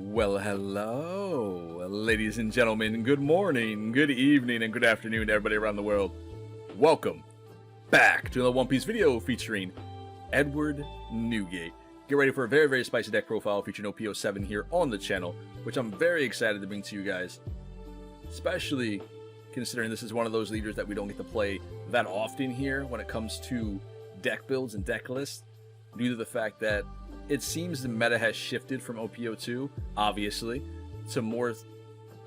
Well, hello, ladies and gentlemen. Good morning, good evening, and good afternoon to everybody around the world. Welcome back to another One Piece video featuring Edward Newgate. Get ready for a very, very spicy deck profile featuring OP07 here on the channel, which I'm very excited to bring to you guys, especially considering this is one of those leaders that we don't get to play that often here when it comes to deck builds and deck lists, due to the fact that it seems the meta has shifted from OP02, obviously, to more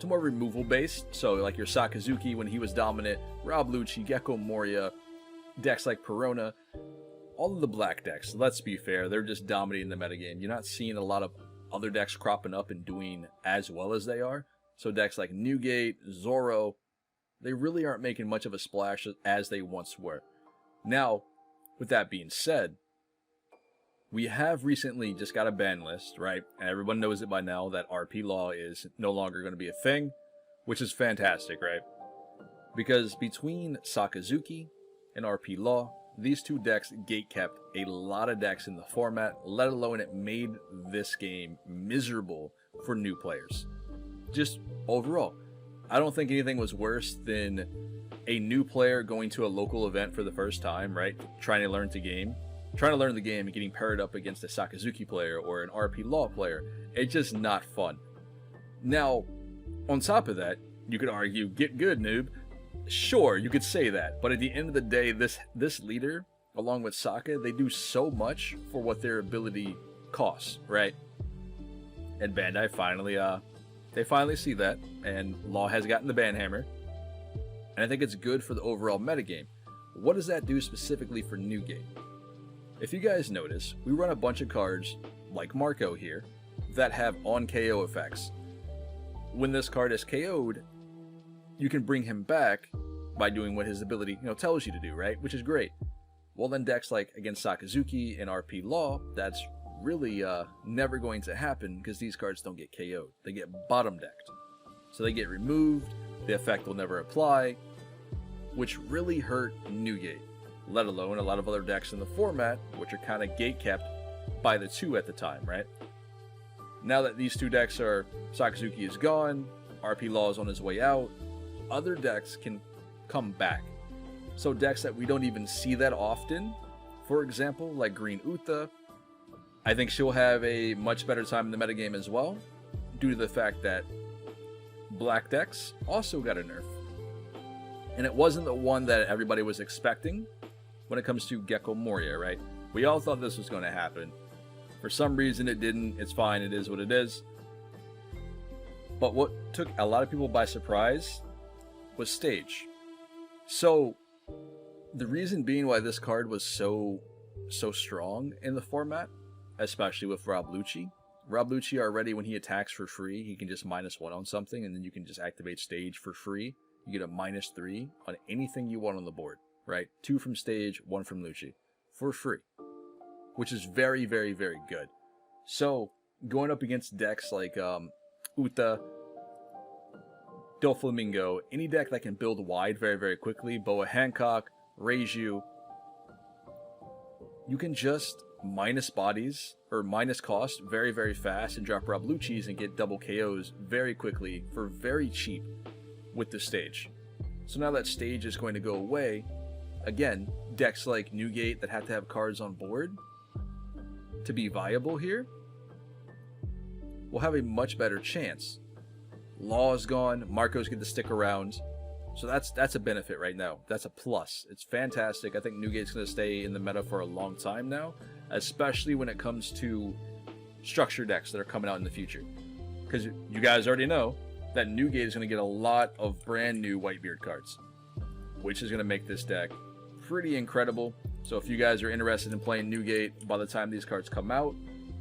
removal based. So like your Sakazuki when he was dominant, Rob Lucci, Gecko Moria, decks like Perona, all of the black decks, let's be fair, they're just dominating the metagame. You're not seeing a lot of other decks cropping up and doing as well as they are. So decks like Newgate, Zoro, they really aren't making much of a splash as they once were. Now, with that being said, we have recently just got a ban list, right? And everyone knows it by now that RP Law is no longer going to be a thing, which is fantastic, right? Because between Sakazuki and RP Law, these two decks gatekept a lot of decks in the format, let alone it made this game miserable for new players. Just overall, I don't think anything was worse than a new player going to a local event for the first time, right? Trying to learn the game and getting paired up against a Sakazuki player or an RP Law player. It's just not fun. Now, on top of that, you could argue, get good, noob. Sure, you could say that, but at the end of the day, this leader, along with Sokka, they do so much for what their ability costs, right? And Bandai finally see that, and Law has gotten the ban hammer, and I think it's good for the overall metagame. What does that do specifically for Newgate? If you guys notice, we run a bunch of cards, like Marco here, that have on KO effects. When this card is KO'd, you can bring him back by doing what his ability tells you to do, right? Which is great. Well, then decks like against Sakazuki and RP Law, that's really never going to happen because these cards don't get KO'd. They get bottom decked. So they get removed, the effect will never apply, which really hurt Newgate. Let alone a lot of other decks in the format, which are kind of gatekept by the two at the time, right? Now that these two decks are, Sakazuki is gone, RP Law is on his way out, other decks can come back. So decks that we don't even see that often, for example, like Green Uta, I think she'll have a much better time in the metagame as well, due to the fact that black decks also got a nerf. And it wasn't the one that everybody was expecting. When it comes to Gecko Moria, right? We all thought this was going to happen. For some reason it didn't. It's fine, it is what it is. But what took a lot of people by surprise was stage. So the reason being why this card was so strong in the format, especially with Rob Lucci. Rob Lucci already, when he attacks for free, he can just -1 on something, and then you can just activate stage for free. You get a -3 on anything you want on the board. Right? 2 from stage, 1 from Lucci. For free. Which is very, very, very good. So, going up against decks like Uta, Doflamingo, any deck that can build wide very, very quickly, Boa Hancock, Reiju, you can just minus bodies, or minus cost very, very fast and drop Rob Lucci's and get double KOs very quickly for very cheap with the stage. So now that stage is going to go away. Again, decks like Newgate that have to have cards on board to be viable here will have a much better chance. Law is gone, Marco's get to stick around, so that's a benefit right now. That's a plus. It's fantastic. I think Newgate's going to stay in the meta for a long time now, especially when it comes to structure decks that are coming out in the future. Because you guys already know that Newgate is going to get a lot of brand new Whitebeard cards, which is going to make this deck pretty incredible. So if you guys are interested in playing Newgate by the time these cards come out,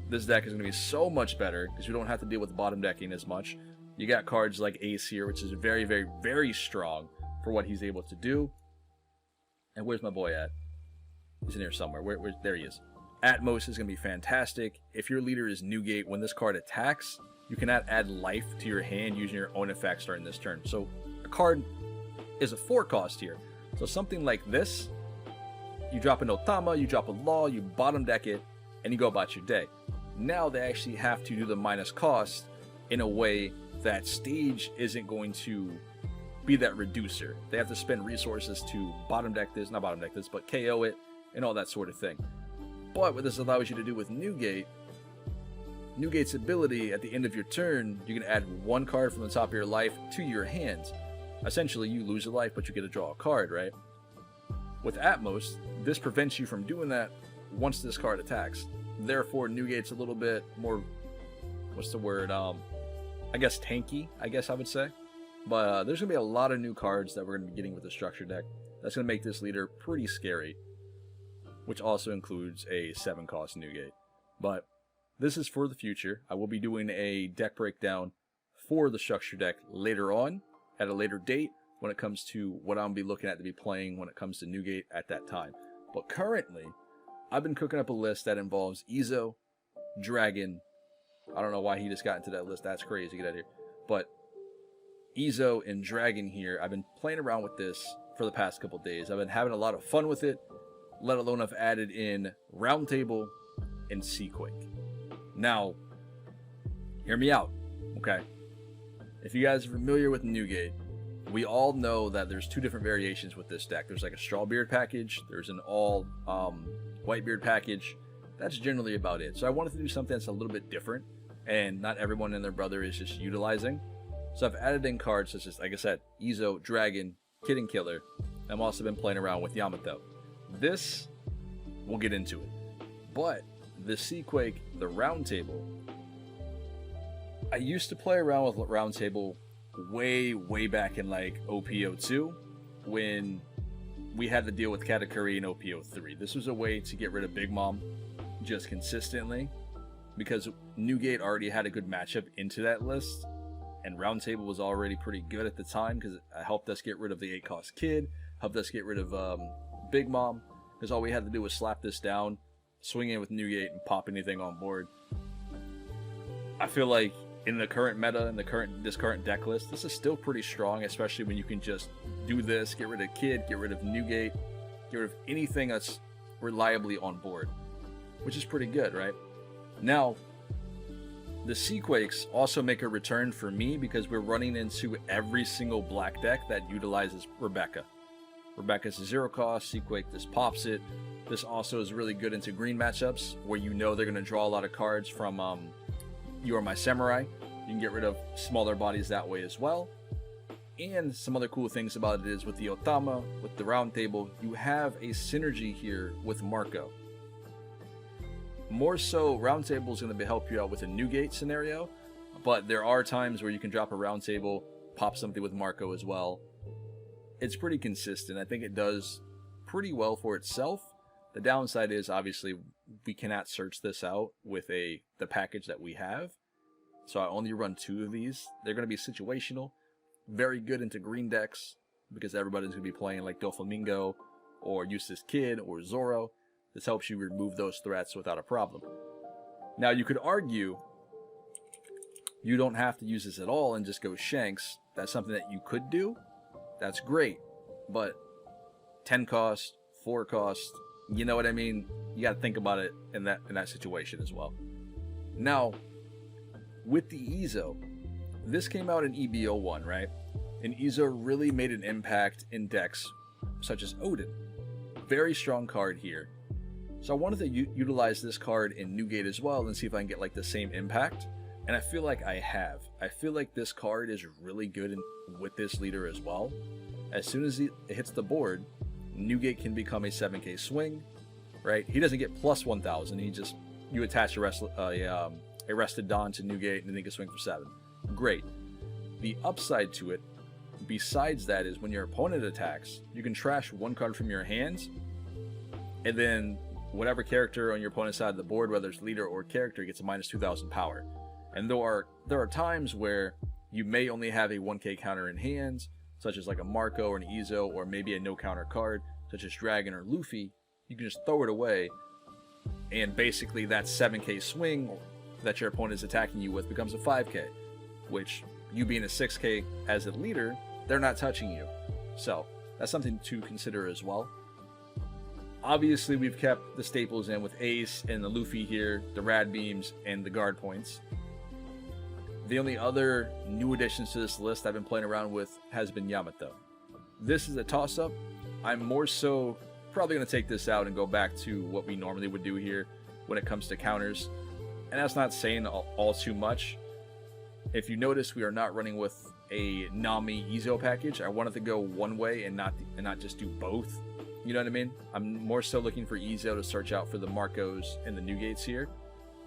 this deck is going to be so much better because you don't have to deal with bottom decking as much. You got cards like Ace here, which is very, very, very strong for what he's able to do. And where's my boy at? He's in here somewhere. There he is. Atmos is going to be fantastic. If your leader is Newgate, when this card attacks, you cannot add life to your hand using your own effects during this turn. So a card is a 4 cost here. So something like this, you drop an Otama, you drop a Law, you bottom deck it, and you go about your day. Now they actually have to do the minus cost in a way that stage isn't going to be that reducer. They have to spend resources to bottom deck this, not bottom deck this, but KO it and all that sort of thing. But what this allows you to do with Newgate's ability, at the end of your turn, you can add one card from the top of your life to your hands. Essentially, you lose a life, but you get to draw a card, right? With Atmos, this prevents you from doing that once this card attacks. Therefore, Newgate's a little bit more, what's the word, I guess tanky, I guess I would say. But there's going to be a lot of new cards that we're going to be getting with the structure deck. That's going to make this leader pretty scary, which also includes a 7-cost Newgate. But this is for the future. I will be doing a deck breakdown for the structure deck later on, at a later date, when it comes to what I'm going to be looking at to be playing when it comes to Newgate at that time. But currently, I've been cooking up a list that involves Izou, Dragon. I don't know why he just got into that list. That's crazy. Get out of here. But Izou and Dragon here, I've been playing around with this for the past couple days. I've been having a lot of fun with it, let alone I've added in Roundtable and Seaquake. Now, hear me out, okay? If you guys are familiar with Newgate, we all know that there's two different variations with this deck. There's like a Strawbeard package, there's an all Whitebeard package. That's generally about it. So I wanted to do something that's a little bit different, and not everyone and their brother is just utilizing. So I've added in cards such as, like I said, Izou, Dragon, Kid and Killer. I've also been playing around with Yamato. This, we'll get into it. But the Seaquake, the Roundtable, I used to play around with Roundtable way back in like OP02 when we had to deal with Katakuri in OP03. This was a way to get rid of Big Mom just consistently because Newgate already had a good matchup into that list, and Roundtable was already pretty good at the time because it helped us get rid of the 8-cost Kid, helped us get rid of Big Mom, because all we had to do was slap this down, swing in with Newgate, and pop anything on board. I feel like in the current meta, in this current deck list, this is still pretty strong, especially when you can just do this, get rid of Kid, get rid of Newgate, get rid of anything that's reliably on board, which is pretty good, right? Now, the Seaquakes also make a return for me because we're running into every single black deck that utilizes Rebecca. Rebecca's a 0-cost, Seaquake just pops it. This also is really good into green matchups where you know they're going to draw a lot of cards from You Are My Samurai. You can get rid of smaller bodies that way as well. And some other cool things about it is with the Otama, with the Roundtable, you have a synergy here with Marco. More so, Roundtable is going to help you out with a Newgate scenario, but there are times where you can drop a Roundtable, pop something with Marco as well. It's pretty consistent. I think it does pretty well for itself. The downside is, obviously, we cannot search this out with the package that we have. So I only run 2 of these. They're going to be situational, very good into green decks, because everybody's going to be playing like Doflamingo, or Eustace Kid, or Zoro. This helps you remove those threats without a problem. Now, you could argue you don't have to use this at all and just go Shanks. That's something that you could do. That's great. But 10 cost, 4 cost, you know what I mean? You got to think about it in that situation as well. Now, with the Izou, this came out in EB01, right? And Izou really made an impact in decks such as Odin. Very strong card here. So I wanted to utilize this card in Newgate as well and see if I can get like the same impact. And I feel like I have. I feel like this card is really good with this leader as well. As soon as it hits the board, Newgate can become a 7k swing, right? He doesn't get plus 1000. You attach a Rested Dawn to Newgate and then he can swing for 7. Great. The upside to it, besides that, is when your opponent attacks, you can trash 1 card from your hands, and then whatever character on your opponent's side of the board, whether it's leader or character, gets a minus 2000 power. And there are times where you may only have a 1k counter in hands, such as like a Marco or an Izou, or maybe a no counter card, such as Dragon or Luffy. You can just throw it away, and basically that 7k swing that your opponent is attacking you with becomes a 5k, which, you being a 6k as a leader, they're not touching you. So that's something to consider as well. Obviously, we've kept the staples in with Ace and the Luffy here, the Rad Beams, and the Guard Points. The only other new additions to this list I've been playing around with has been Yamato. This is a toss-up. I'm more so probably going to take this out and go back to what we normally would do here when it comes to counters. And that's not saying all too much. If you notice, we are not running with a Nami Izou package. I wanted to go one way and not just do both. You know what I mean? I'm more so looking for Izou to search out for the Marcos and the Newgates here.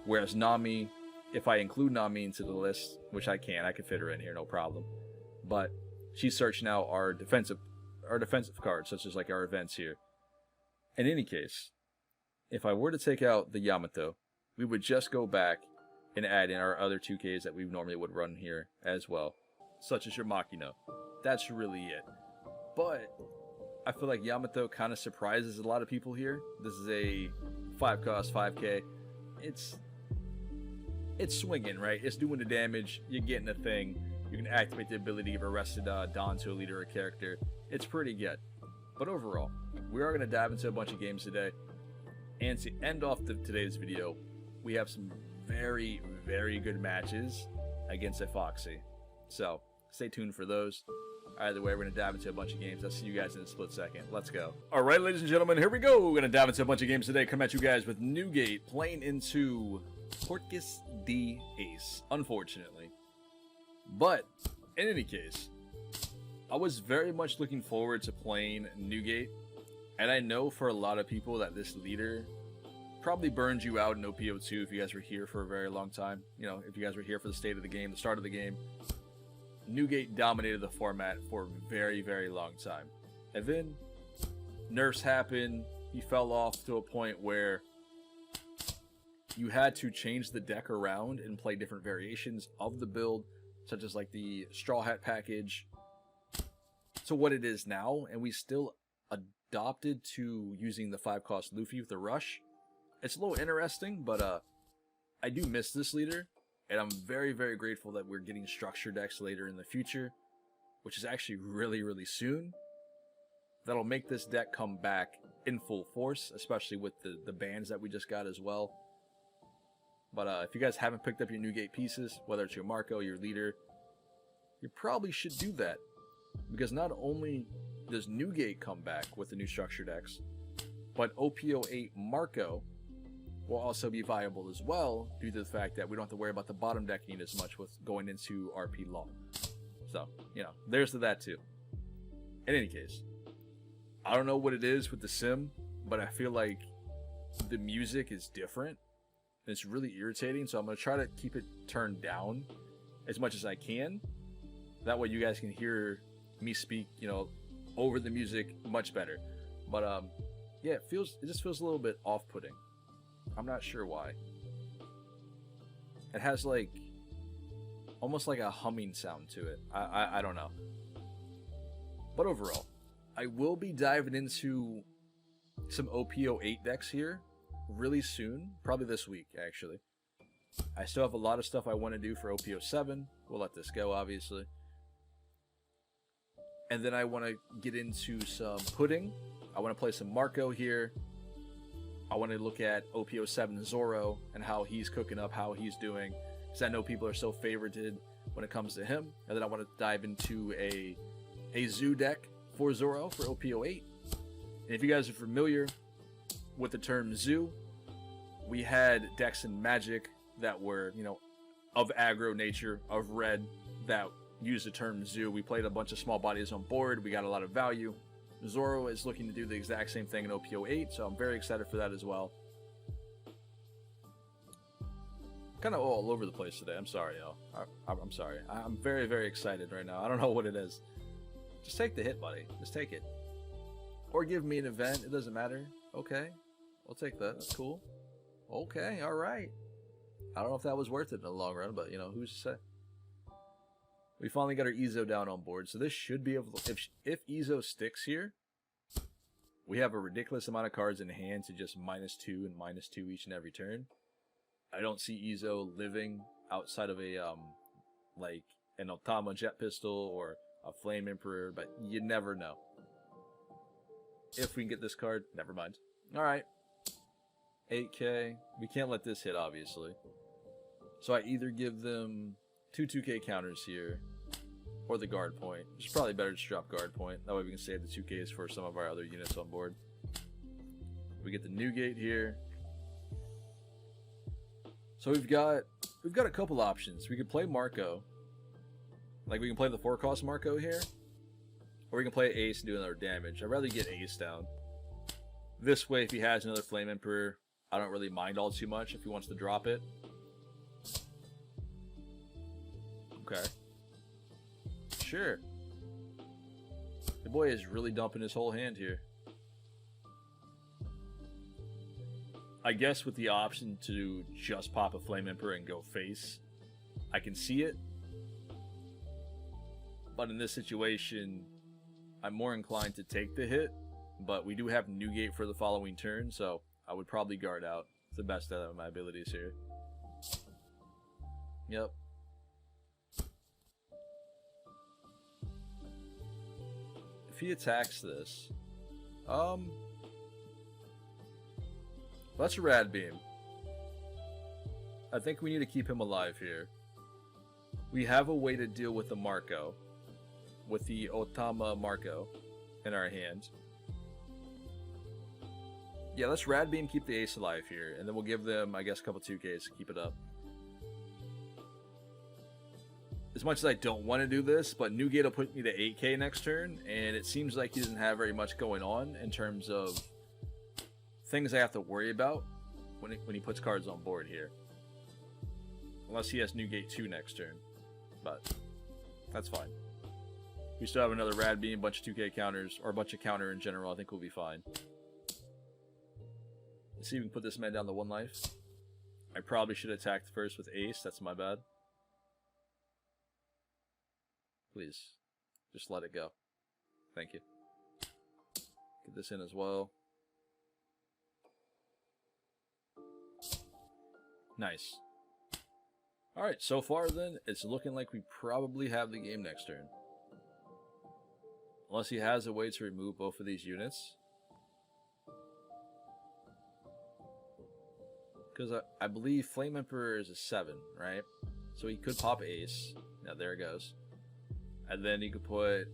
Whereas Nami, if I include Nami into the list, which I can fit her in here, no problem. But she's searching out our defensive cards, such as like our events here. In any case, if I were to take out the Yamato, we would just go back and add in our other 2Ks that we normally would run here as well, such as your Makino. That's really it. But I feel like Yamato kind of surprises a lot of people here. This is a 5-cost 5K. It's swinging, right? It's doing the damage. You're getting a thing. You can activate the ability of arrested Don to a leader or character. It's pretty good. But overall, we are going to dive into a bunch of games today. And to end off today's video, we have some very, very good matches against a Foxy. So, stay tuned for those. Either way, we're going to dive into a bunch of games. I'll see you guys in a split second. Let's go. Alright, ladies and gentlemen, here we go. We're going to dive into a bunch of games today. Come at you guys with Newgate playing into Portkis D Ace, unfortunately. But, in any case, I was very much looking forward to playing Newgate. And I know for a lot of people that this leader probably burned you out in OP02 if you guys were here for a very long time. You know, if you guys were here for the state of the game, the start of the game. Newgate dominated the format for a very, very long time. And then nerfs happened. He fell off to a point where you had to change the deck around and play different variations of the build, such as like the Straw Hat package, to what it is now. And we still adopted to using the 5-cost Luffy with the Rush. It's a little interesting, but I do miss this leader. And I'm very, very grateful that we're getting structure decks later in the future, which is actually really, really soon. That'll make this deck come back in full force, especially with the bans that we just got as well. But if you guys haven't picked up your Newgate pieces, whether it's your Marco, your leader, you probably should do that. Because not only does Newgate come back with the new structure decks, but OP08 Marco will also be viable as well, due to the fact that we don't have to worry about the bottom decking as much with going into RP Law. So, you know, there's to that too. In any case, I don't know what it is with the sim, but I feel like the music is different. And it's really irritating, so I'm going to try to keep it turned down as much as I can. That way you guys can hear me speak, you know, over the music much better. But, yeah, it just feels a little bit off-putting. I'm not sure why. It has like almost like a humming sound to it. I don't know. But overall, I will be diving into some OP08 decks here really soon, probably this week actually. I still have a lot of stuff I want to do for OP07. We'll let this go, obviously. And then I want to get into some pudding. I want to play some Marco here. I want to look at OP07 Zoro and how he's cooking up, how he's doing, because I know people are so favorited when it comes to him. And then I want to dive into a Izou deck for Zoro for OP08. And if you guys are familiar with the term Zoo, we had decks in Magic that were, you know, of aggro nature, of red, that used the term Zoo. We played a bunch of small bodies on board. We got a lot of value. Zoro is looking to do the exact same thing in OP08, so I'm very excited for that as well. Kind of all over the place today. I'm sorry, y'all. I'm sorry. I'm very, very excited right now. I don't know what it is. Just take the hit, buddy. Just take it. Or give me an event. It doesn't matter. Okay. I'll take that. That's cool. Okay. All right. I don't know if that was worth it in the long run, but, you know, who's to say? We finally got our Izou down on board, so this should be able to, if Izou sticks here, we have a ridiculous amount of cards in hand to just -2 and -2 each and every turn. I don't see Izou living outside of a like an Otama Jet Pistol or a Flame Emperor, but you never know. If we can get this card, never mind. All right, 8K. We can't let this hit, obviously. So I either give them two 2K counters here, or the guard point. It's probably better to drop guard point. That way we can save the 2Ks for some of our other units on board. We get the Newgate here. So we've got a couple options. We could play Marco. Like we can play the 4-cost Marco here. Or we can play Ace and do another damage. I'd rather get Ace down. This way, if he has another Flame Emperor, I don't really mind all too much if he wants to drop it. Okay. Sure. The boy is really dumping his whole hand here. I guess with the option to just pop a Flame Emperor and go face, I can see it. But in this situation, I'm more inclined to take the hit. But we do have Newgate for the following turn, so I would probably guard out. It's the best out of my abilities here. Yep. If he attacks this, that's a Rad Beam. I think we need to keep him alive here. We have a way to deal with the Marco, with the Otama Marco in our hand. Yeah, let's Rad Beam, keep the Ace alive here, and then we'll give them, I guess, a couple 2Ks to keep it up. As much as I don't want to do this, but Newgate will put me to 8K next turn, and it seems like he doesn't have very much going on in terms of things I have to worry about when he puts cards on board here. Unless he has Newgate 2 next turn, but that's fine. We still have another Rad Beam, a bunch of 2K counters, or a bunch of counter in general. I think we'll be fine. Let's see if we can put this man down to 1 life. I probably should have attacked first with Ace. That's my bad. Please, just let it go. Thank you. Get this in as well. Nice. Alright, so far then, it's looking like we probably have the game next turn. Unless he has a way to remove both of these units. Because I believe Flame Emperor is a 7, right? So he could pop Ace. Yeah, there it goes. And then he could put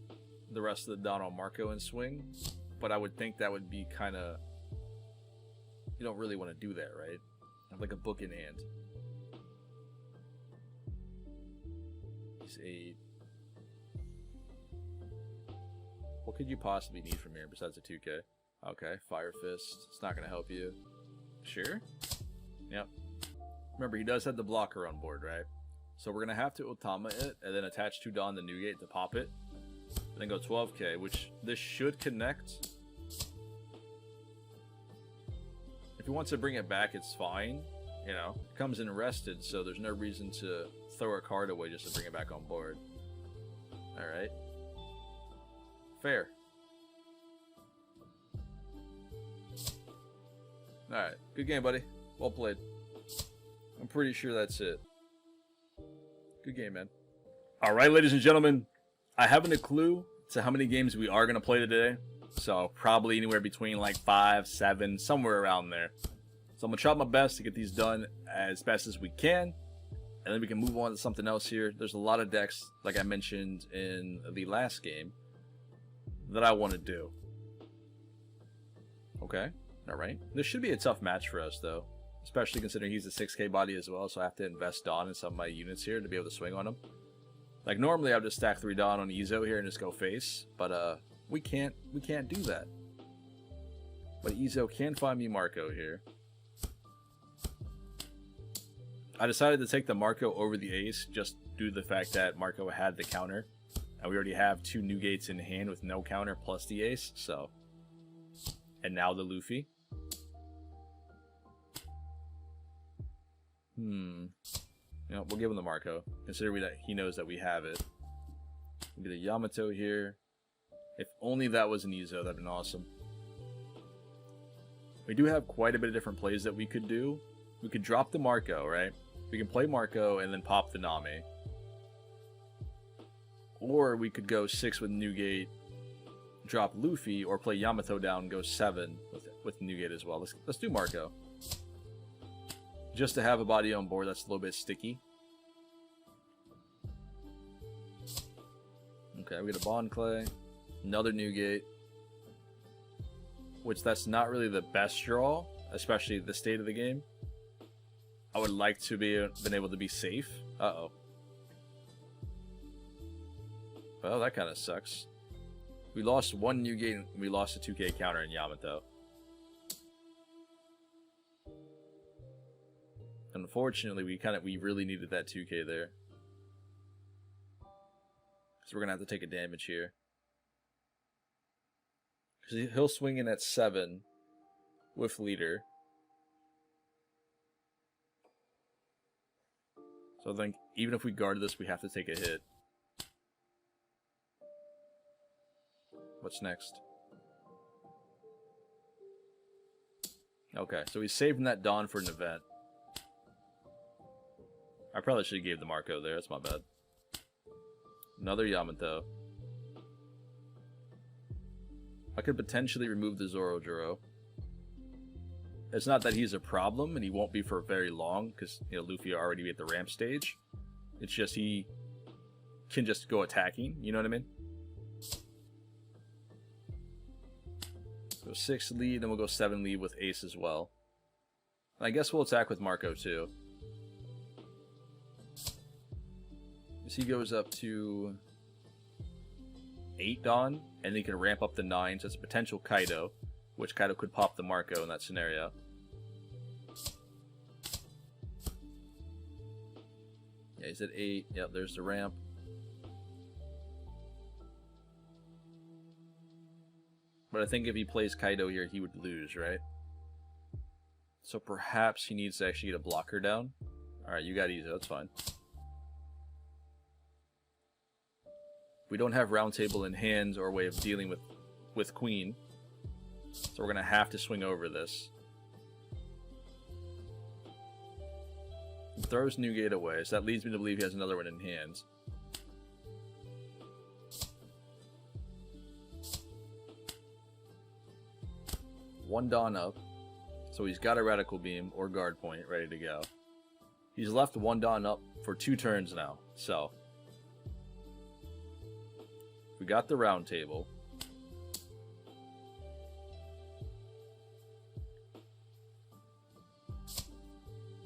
the rest of the Don on Marco and swing. But I would think that would be kind of... You don't really want to do that, right? Have like a book in hand. He's 8. What could you possibly need from here besides a 2K? Okay, Fire Fist. It's not going to help you. Sure? Yep. Remember, he does have the blocker on board, right? So we're going to have to Otama it, and then attach 2 Don the Newgate to pop it. And then go 12K, which this should connect. If he wants to bring it back, it's fine. You know, it comes in rested, so there's no reason to throw a card away just to bring it back on board. Alright. Fair. Alright, good game, buddy. Well played. I'm pretty sure that's it. Good game, man. Alright, ladies and gentlemen. I haven't a clue to how many games we are going to play today. So, probably anywhere between like 5, 7, somewhere around there. So, I'm going to try my best to get these done as best as we can. And then we can move on to something else here. There's a lot of decks, like I mentioned in the last game, that I want to do. Okay. Alright. This should be a tough match for us, though. Especially considering he's a 6K body as well, so I have to invest Don in some of my units here to be able to swing on him. Like, normally I would just stack 3 Don on Izou here and just go face, but we can't do that. But Izou can find me Marco here. I decided to take the Marco over the Ace just due to the fact that Marco had the counter. And we already have 2 Newgates in hand with no counter plus the Ace, so... And now the Luffy. You know, we'll give him the Marco, considering that he knows that we have it. We'll get a Yamato here. If only that was an Izou, that'd been awesome. We do have quite a bit of different plays that we could do. We could drop the Marco, right? We can play Marco and then pop the Name. Or we could go 6 with Newgate, drop Luffy, or play Yamato down and go 7 with Newgate as well. Let's do Marco. Just to have a body on board that's a little bit sticky. Okay, we get a Bond Clay, another Newgate, which that's not really the best draw, especially the state of the game. I would like to been able to be safe. Uh-oh. Well, that kind of sucks. We lost one Newgate and we lost a 2k counter in Yamato. Unfortunately, we really needed that 2k there. So we're gonna have to take a damage here. Because he'll swing in at 7 with leader. So I think even if we guard this, we have to take a hit. What's next? Okay, so he's saving that Dawn for an event. I probably should have gave the Marco there, that's my bad. Another Yamato. I could potentially remove the Zoro. It's not that he's a problem, and he won't be for very long, because, you know, Luffy already be at the ramp stage. It's just he can just go attacking, you know what I mean? Go 6 lead, then we'll go 7 lead with Ace as well. And I guess we'll attack with Marco too. As he goes up to 8 Dawn, and he can ramp up to 9, so it's a potential Kaido, which Kaido could pop the Marco in that scenario. Yeah, he's at 8. Yep, there's the ramp. But I think if he plays Kaido here, he would lose, right? So perhaps he needs to actually get a blocker down. Alright, you got Izou, that's fine. We don't have Round Table in hands or a way of dealing with Queen. So we're going to have to swing over this. He throws Newgate away, so that leads me to believe he has another one in hands. One Dawn up, so he's got a Radical Beam or Guard Point ready to go. He's left one Dawn up for 2 turns now, so we got the Round Table.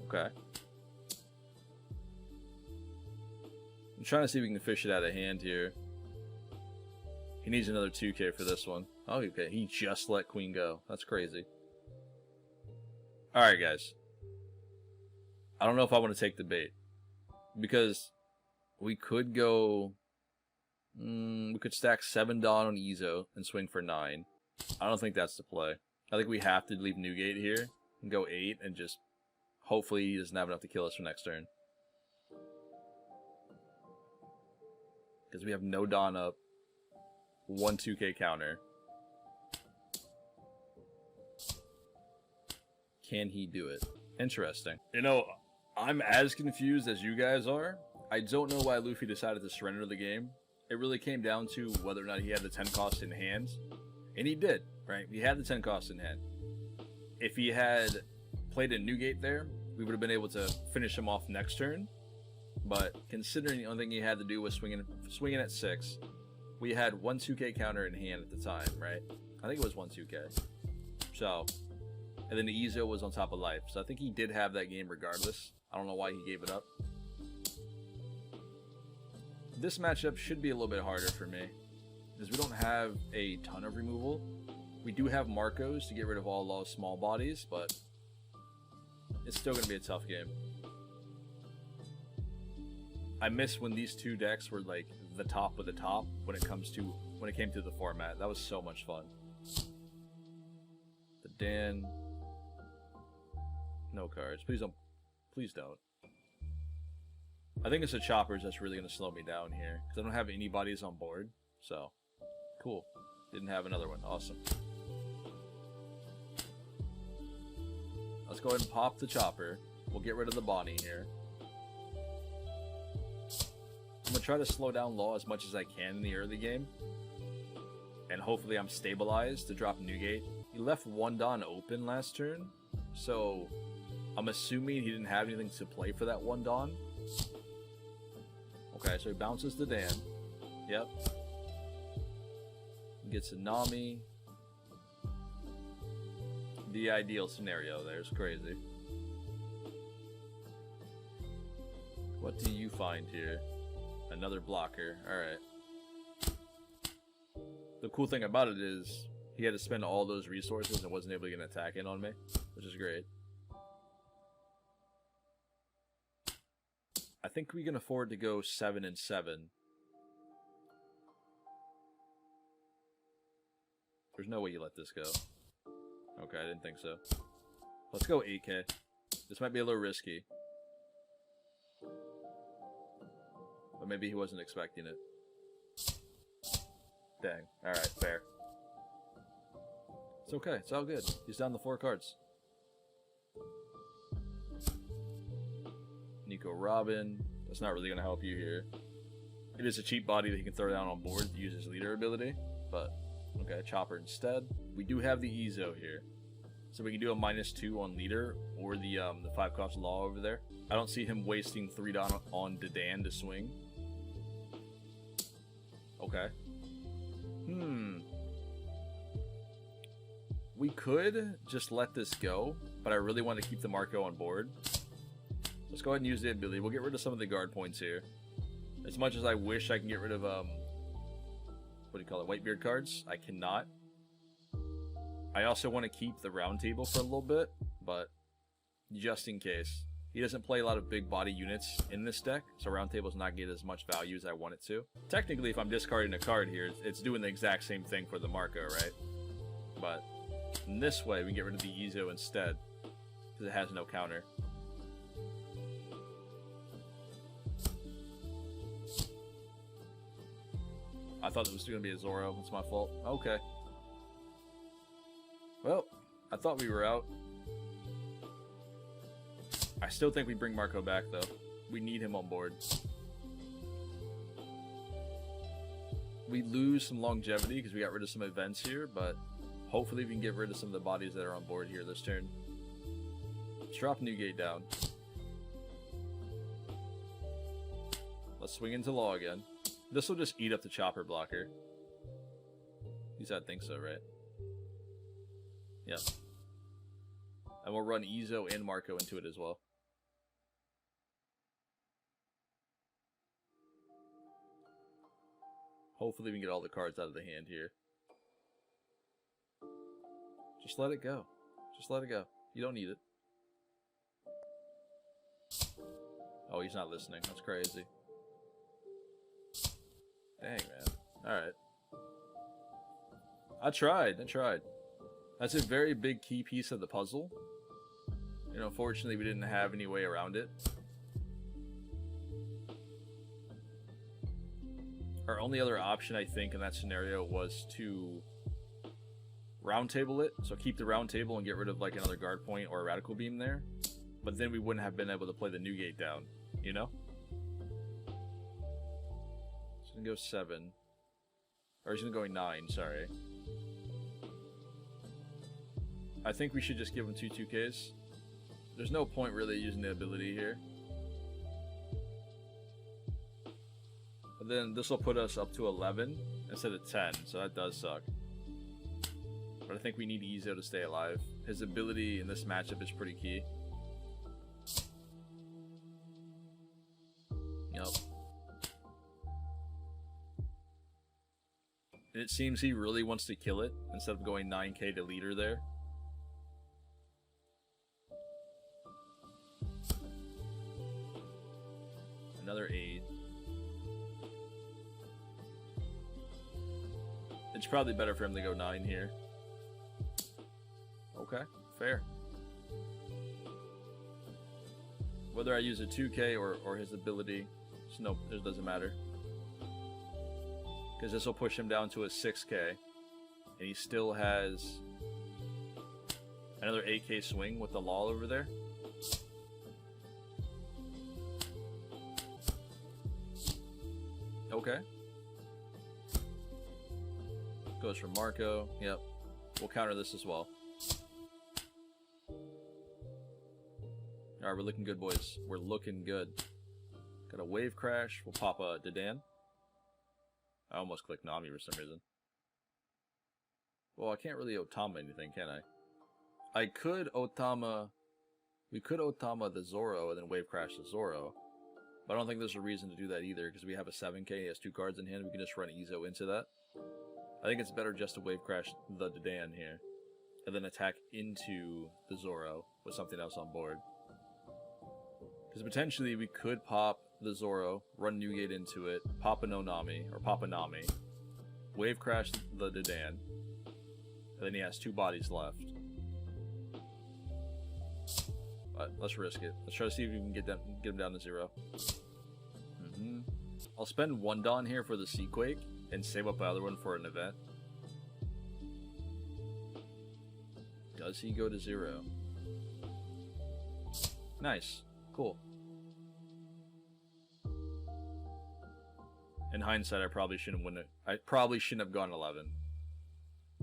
Okay. I'm trying to see if we can fish it out of hand here. He needs another 2k for this one. Oh, okay. He just let Queen go. That's crazy. Alright, guys. I don't know if I want to take the bait. Because we could go... we could stack 7 Dawn on Izou and swing for 9. I don't think that's the play. I think we have to leave Newgate here and go 8 and just... hopefully he doesn't have enough to kill us for next turn. Because we have no Dawn up. 1 2k counter. Can he do it? Interesting. You know, I'm as confused as you guys are. I don't know why Luffy decided to surrender the game. It really came down to whether or not he had the 10 cost in hand. And he did, right? He had the 10 cost in hand. If he had played a Newgate there, we would have been able to finish him off next turn. But considering the only thing he had to do was swinging at 6, we had 1 2k counter in hand at the time, right? I think it was 1 2k. So, and then the Izou was on top of life. So I think he did have that game regardless. I don't know why he gave it up. This matchup should be a little bit harder for me, because we don't have a ton of removal. We do have Marcos to get rid of all those small bodies, but it's still going to be a tough game. I miss when these two decks were like the top of the top when it came to the format. That was so much fun. The Dan. No cards. Please don't. Please don't. I think it's the choppers that's really going to slow me down here, because I don't have any bodies on board. So, cool. Didn't have another one. Awesome. Let's go ahead and pop the chopper. We'll get rid of the Bonnie here. I'm going to try to slow down Law as much as I can in the early game. And hopefully I'm stabilized to drop Newgate. He left one Dawn open last turn, so I'm assuming he didn't have anything to play for that one Dawn. Okay, so he bounces the Dan. Yep. Gets a Nami. The ideal scenario there's crazy. What do you find here? Another blocker. Alright. The cool thing about it is he had to spend all those resources and wasn't able to get an attack in on me, which is great. I think we can afford to go 7 and 7. There's no way you let this go. Okay, I didn't think so. Let's go 8k. This might be a little risky. But maybe he wasn't expecting it. Dang. Alright, fair. It's okay, it's all good. He's down the 4 cards. Nico Robin. That's not really going to help you here. It is a cheap body that he can throw down on board to use his leader ability. But, okay, Chopper instead. We do have the Izou here. So we can do a -2 on leader or the 5-cost law over there. I don't see him wasting 3 down on Dadan to swing. Okay. We could just let this go, but I really want to keep the Marco on board. Let's go ahead and use the ability. We'll get rid of some of the guard points here. As much as I wish I can get rid of, what do you call it, Whitebeard cards, I cannot. I also want to keep the round table for a little bit, but just in case. He doesn't play a lot of big body units in this deck, so round tables not get as much value as I want it to. Technically, if I'm discarding a card here, it's doing the exact same thing for the Marco, right? But in this way, we can get rid of the Izou instead, because it has no counter. I thought it was going to be a Zoro. It's my fault. Okay. Well, I thought we were out. I still think we bring Marco back, though. We need him on board. We lose some longevity because we got rid of some events here, but hopefully we can get rid of some of the bodies that are on board here this turn. Let's drop Newgate down. Let's swing into Law again. This will just eat up the Chopper blocker. At least I think so, right? Yep. And we'll run Izou and Marco into it as well. Hopefully we can get all the cards out of the hand here. Just let it go. Just let it go. You don't need it. Oh, he's not listening. That's crazy. Dang, man. Alright. I tried. That's a very big key piece of the puzzle. And unfortunately, we didn't have any way around it. Our only other option, I think, in that scenario was to round table it. So keep the round table and get rid of like another guard point or a radical beam there. But then we wouldn't have been able to play the Newgate down, you know? He's gonna go 7. Or he's gonna go 9, sorry. I think we should just give him 2 2Ks. There's no point really using the ability here. But then this will put us up to 11 instead of 10, so that does suck. But I think we need Izou to stay alive. His ability in this matchup is pretty key. Yep. And it seems he really wants to kill it instead of going 9k to leader there. Another 8. It's probably better for him to go 9 here. Okay, fair. Whether I use a 2k or his ability, nope, it doesn't matter. Because this will push him down to a 6k. And he still has another 8k swing with the Law over there. Okay. Goes for Marco. Yep. We'll counter this as well. Alright, we're looking good, boys. We're looking good. Got a wave crash. We'll pop a Dadan. I almost clicked Nami for some reason. Well, I can't really Otama anything, can I? I could Otama... We could Otama the Zoro and then Wave Crash the Zoro. But I don't think there's a reason to do that either, because we have a 7k, he has 2 cards in hand, we can just run Izou into that. I think it's better just to Wave Crash the Dadan here, and then attack into the Zoro with something else on board. Because potentially we could pop the Zoro, run Newgate into it, pop a Nonami, or pop a Nami, Wave Crash the Dadan, and then he has 2 bodies left. But let's risk it. Let's try to see if we can get him down to 0. I'll spend 1 Dawn here for the Seaquake, and save up the other one for an event. Does he go to 0? Nice. Cool. In hindsight, I probably shouldn't have gone 11.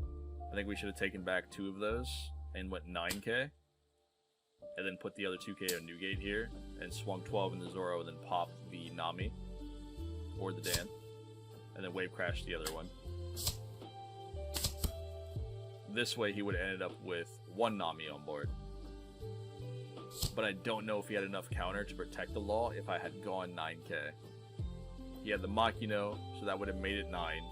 I think we should have taken back 2 of those, and went 9k. And then put the other 2k on Newgate here, and swung 12 in the Zoro, and then pop the Nami, or the Dan, and then Wave Crash the other one. This way he would have ended up with 1 Nami on board. But I don't know if he had enough counter to protect the law if I had gone 9k. He had the Makino, so that would have made it 9,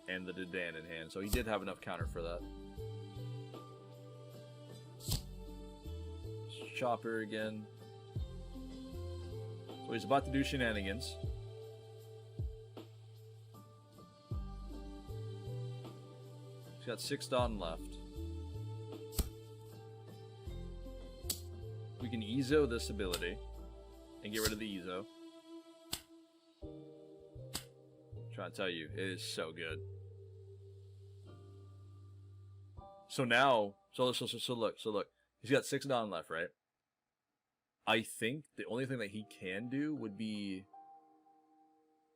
and the Dadan in hand, so he did have enough counter for that. Chopper again. So he's about to do shenanigans. He's got 6 Dawn left. We can Izou this ability and get rid of the Izou. I'm trying to tell you, it is so good. So now, so look. He's got 6 Dawn left, right? I think the only thing that he can do would be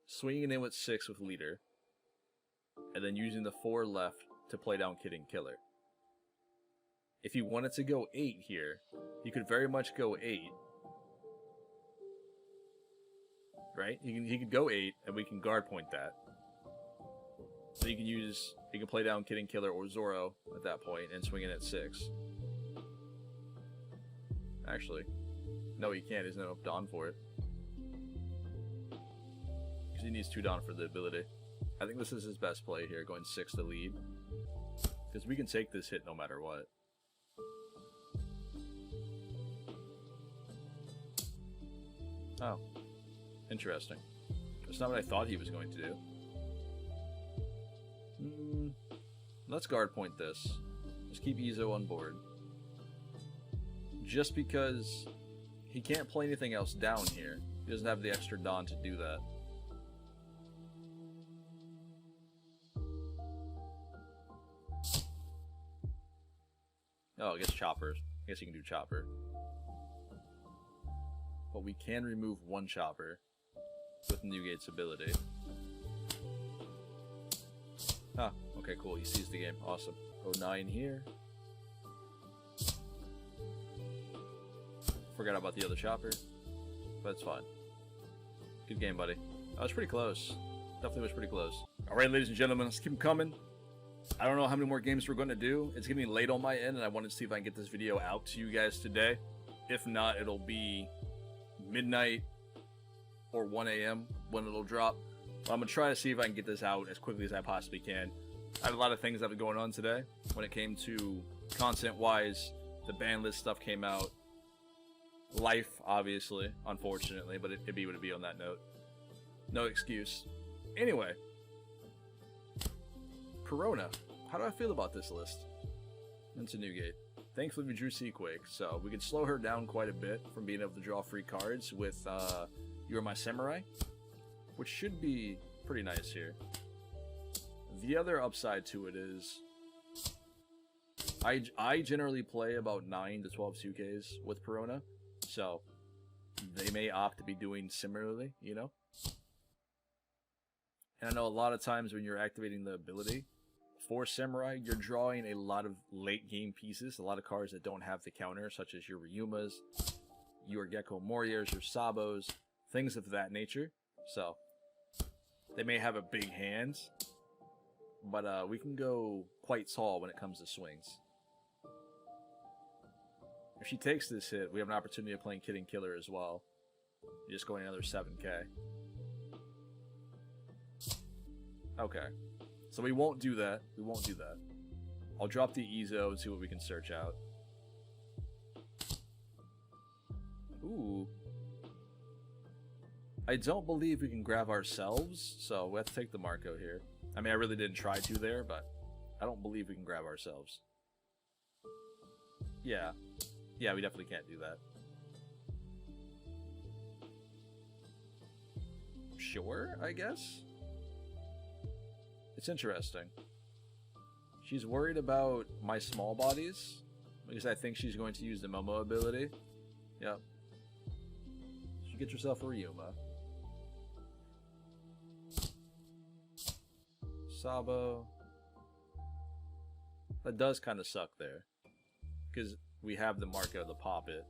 swinging in with 6 with Leader, and then using the 4 left to play down Kid and Killer. If he wanted to go 8 here, he could very much go 8. Right? He could go 8, and we can guard point that. So he can play down Kid and Killer or Zoro at that point, and swing in at 6. Actually, no, he can't. There's no Dawn for it. Because he needs 2 Dawn for the ability. I think this is his best play here, going 6 to lead. Because we can take this hit no matter what. Oh. Interesting. That's not what I thought he was going to do. Let's guard point this. Just keep Izou on board. Just because he can't play anything else down here. He doesn't have the extra Dawn to do that. Oh, I guess Chopper. I guess he can do Chopper. But we can remove 1 Chopper with Newgate's ability. Ah, okay, cool. He sees the game. Awesome. 09 here. Forgot about the other Chopper, but it's fine. Good game, buddy. That was pretty close. Definitely was pretty close. Alright, ladies and gentlemen, let's keep them coming. I don't know how many more games we're going to do. It's getting late on my end, and I wanted to see if I can get this video out to you guys today. If not, it'll be midnight or 1 a.m. when it'll drop. But I'm going to try to see if I can get this out as quickly as I possibly can. I had a lot of things that have been going on today. When it came to content-wise, the ban list stuff came out. Life, obviously, unfortunately, but it'd be what it'd be on that note. No excuse. Anyway. Corona. How do I feel about this list? Into Newgate. Thankfully, we drew Seaquake, so we could slow her down quite a bit from being able to draw free cards with You're My Samurai, which should be pretty nice here. The other upside to it is I generally play about 9 to 12 2Ks with Corona, so they may opt to be doing similarly, you know? And I know a lot of times when you're activating the ability for Samurai, you're drawing a lot of late game pieces, a lot of cards that don't have the counter, such as your Ryumas, your Gecko Moriers, your Sabos, things of that nature. So they may have a big hand, but we can go quite tall when it comes to swings. If she takes this hit, we have an opportunity of playing Kid and Killer as well. Just going another 7k. Okay. So we won't do that. We won't do that. I'll drop the Izou and see what we can search out. Ooh. I don't believe we can grab ourselves, so we have to take the Marco here. I mean, I really didn't try to there, but I don't believe we can grab ourselves. Yeah. Yeah, we definitely can't do that. Sure, I guess? It's interesting. She's worried about my small bodies, because I think she's going to use the Momo ability. Yep. She gets herself a Ryuma. Sabo. That does kind of suck there, because we have the Marco to pop it.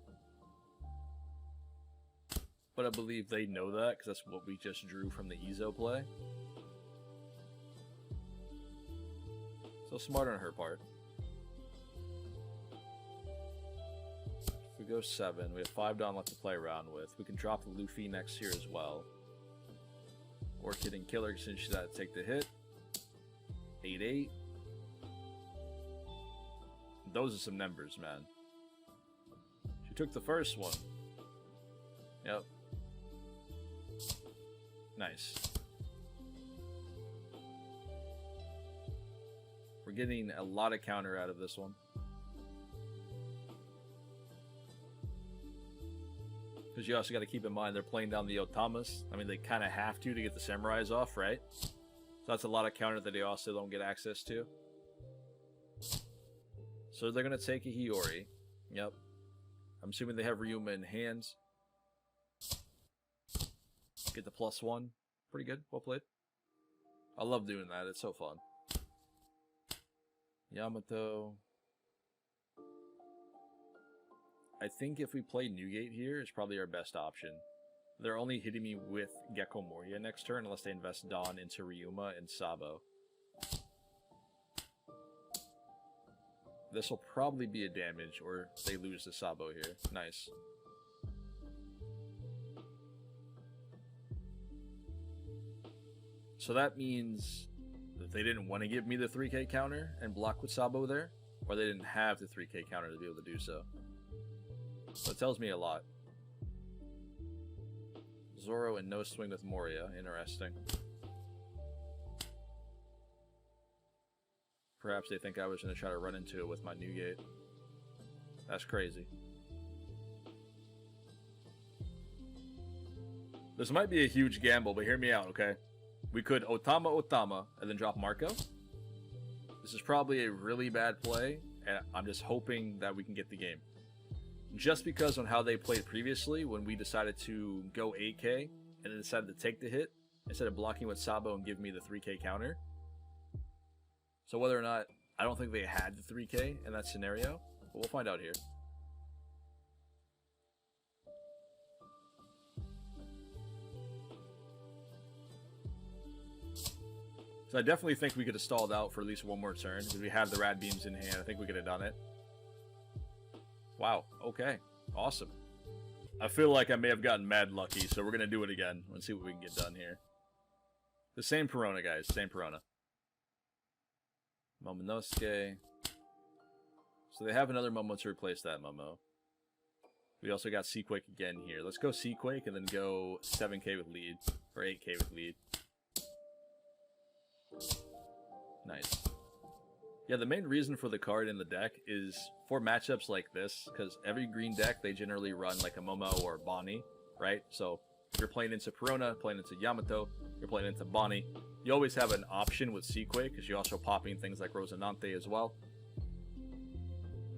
But I believe they know that, because that's what we just drew from the Izou play. So smart on her part. If we go 7, we have 5 Dawn left to play around with. We can drop the Luffy next here as well. Or Kid and Killer, since she's got to take the hit. 8-8. Those are some numbers, man. She took the first one. Yep. Nice. We're getting a lot of counter out of this one. Because you also got to keep in mind they're playing down the Otamas. I mean, they kind of have to get the Samurais off, right? So that's a lot of counter that they also don't get access to. So they're going to take a Hiyori. Yep. I'm assuming they have Ryuma in hands. Get the +1. Pretty good. Well played. I love doing that. It's so fun. Yamato. I think if we play Newgate here, it's probably our best option. They're only hitting me with Gecko Moria next turn unless they invest Dawn into Ryuma and Sabo. This will probably be a damage, or they lose the Sabo here. Nice. So that means that they didn't want to give me the 3k counter and block with Sabo there, or they didn't have the 3k counter to be able to do so. So it tells me a lot. Zoro and no swing with Moria. Interesting. Perhaps they think I was going to try to run into it with my Newgate. That's crazy. This might be a huge gamble, but hear me out, okay? We could Otama, and then drop Marco. This is probably a really bad play, and I'm just hoping that we can get the game. Just because on how they played previously, when we decided to go 8k, and then decided to take the hit, instead of blocking with Sabo and give me the 3k counter. So whether or not, I don't think they had the 3k in that scenario, but we'll find out here. So I definitely think we could have stalled out for at least one more turn, because we have the Rad Beams in hand. I think we could have done it. Wow, okay. Awesome. I feel like I may have gotten mad lucky, so we're going to do it again. Let's see what we can get done here. The same Perona, guys. Same Perona. Momonosuke. So they have another Momo to replace that Momo. We also got Seaquake again here. Let's go Seaquake and then go 7k with lead. Or 8k with lead. Nice. Yeah, the main reason for the card in the deck is for matchups like this, because every green deck, they generally run like a Momo or Bonnie, right? So if you're playing into Perona, playing into Yamato, you're playing into Bonnie, you always have an option with Seaquake, because you're also popping things like Rosinante as well.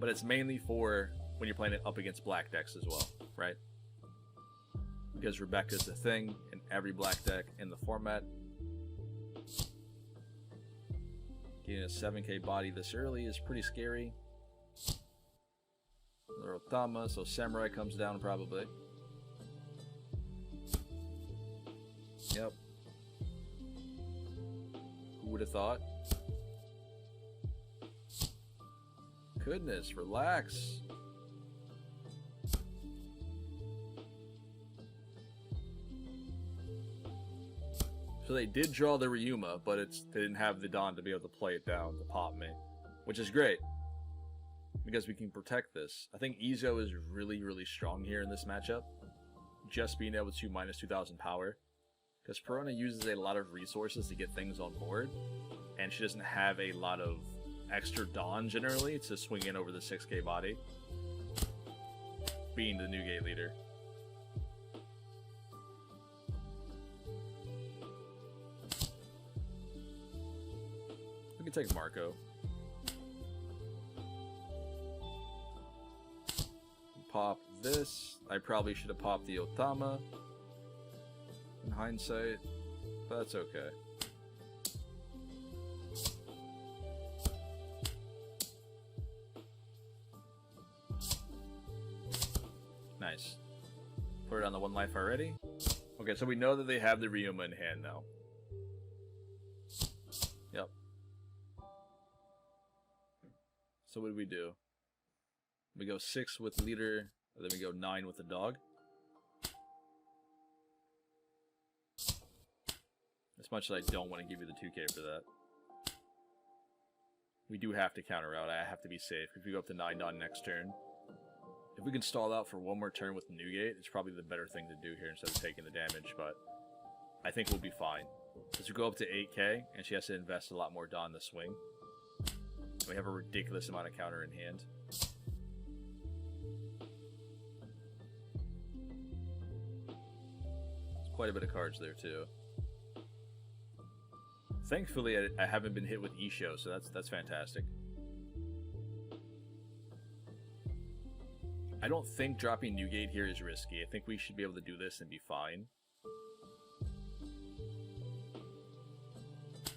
But it's mainly for when you're playing it up against black decks as well, right? Because Rebecca's the thing in every black deck in the format. Getting a 7k body this early is pretty scary. Another Otama, so Samurai comes down probably. Yep. Who would have thought? goodness, relax. So they did draw the Ryuma, but they didn't have the Don to be able to play it down to pop me, which is great because we can protect this. I think Izou is really, really strong here in this matchup, just being able to minus 2,000 power, because Perona uses a lot of resources to get things on board, and she doesn't have a lot of extra Dawn generally to swing in over the 6k body, being the Newgate leader. We can take Marco. Pop this. I probably should have popped the Otama in hindsight, but that's okay. Nice. Put it on the 1 life already. Okay, so we know that they have the Ryuma in hand now. Yep. So what do we do? We go 6 with leader, and then we go 9 with the dog. As much as I don't want to give you the 2k for that. We do have to counter out. I have to be safe. If we go up to 9 Don next turn. If we can stall out for 1 more turn with Newgate, it's probably the better thing to do here instead of taking the damage, but I think we'll be fine. As we go up to 8k, and she has to invest a lot more Don to swing. We have a ridiculous amount of counter in hand. There's quite a bit of cards there too. Thankfully, I haven't been hit with Isho, so that's fantastic. I don't think dropping Newgate here is risky. I think we should be able to do this and be fine.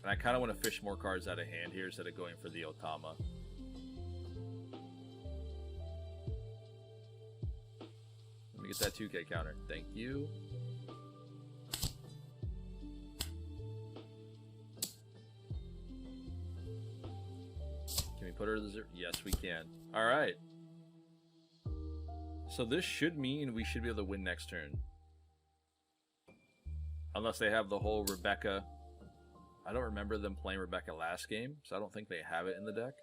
And I kind of want to fish more cards out of hand here instead of going for the Otama. Let me get that 2k counter. Thank you. Can we put her to the 0? Yes, we can. Alright. So this should mean we should be able to win next turn. Unless they have the whole Rebecca. I don't remember them playing Rebecca last game, so I don't think they have it in the deck.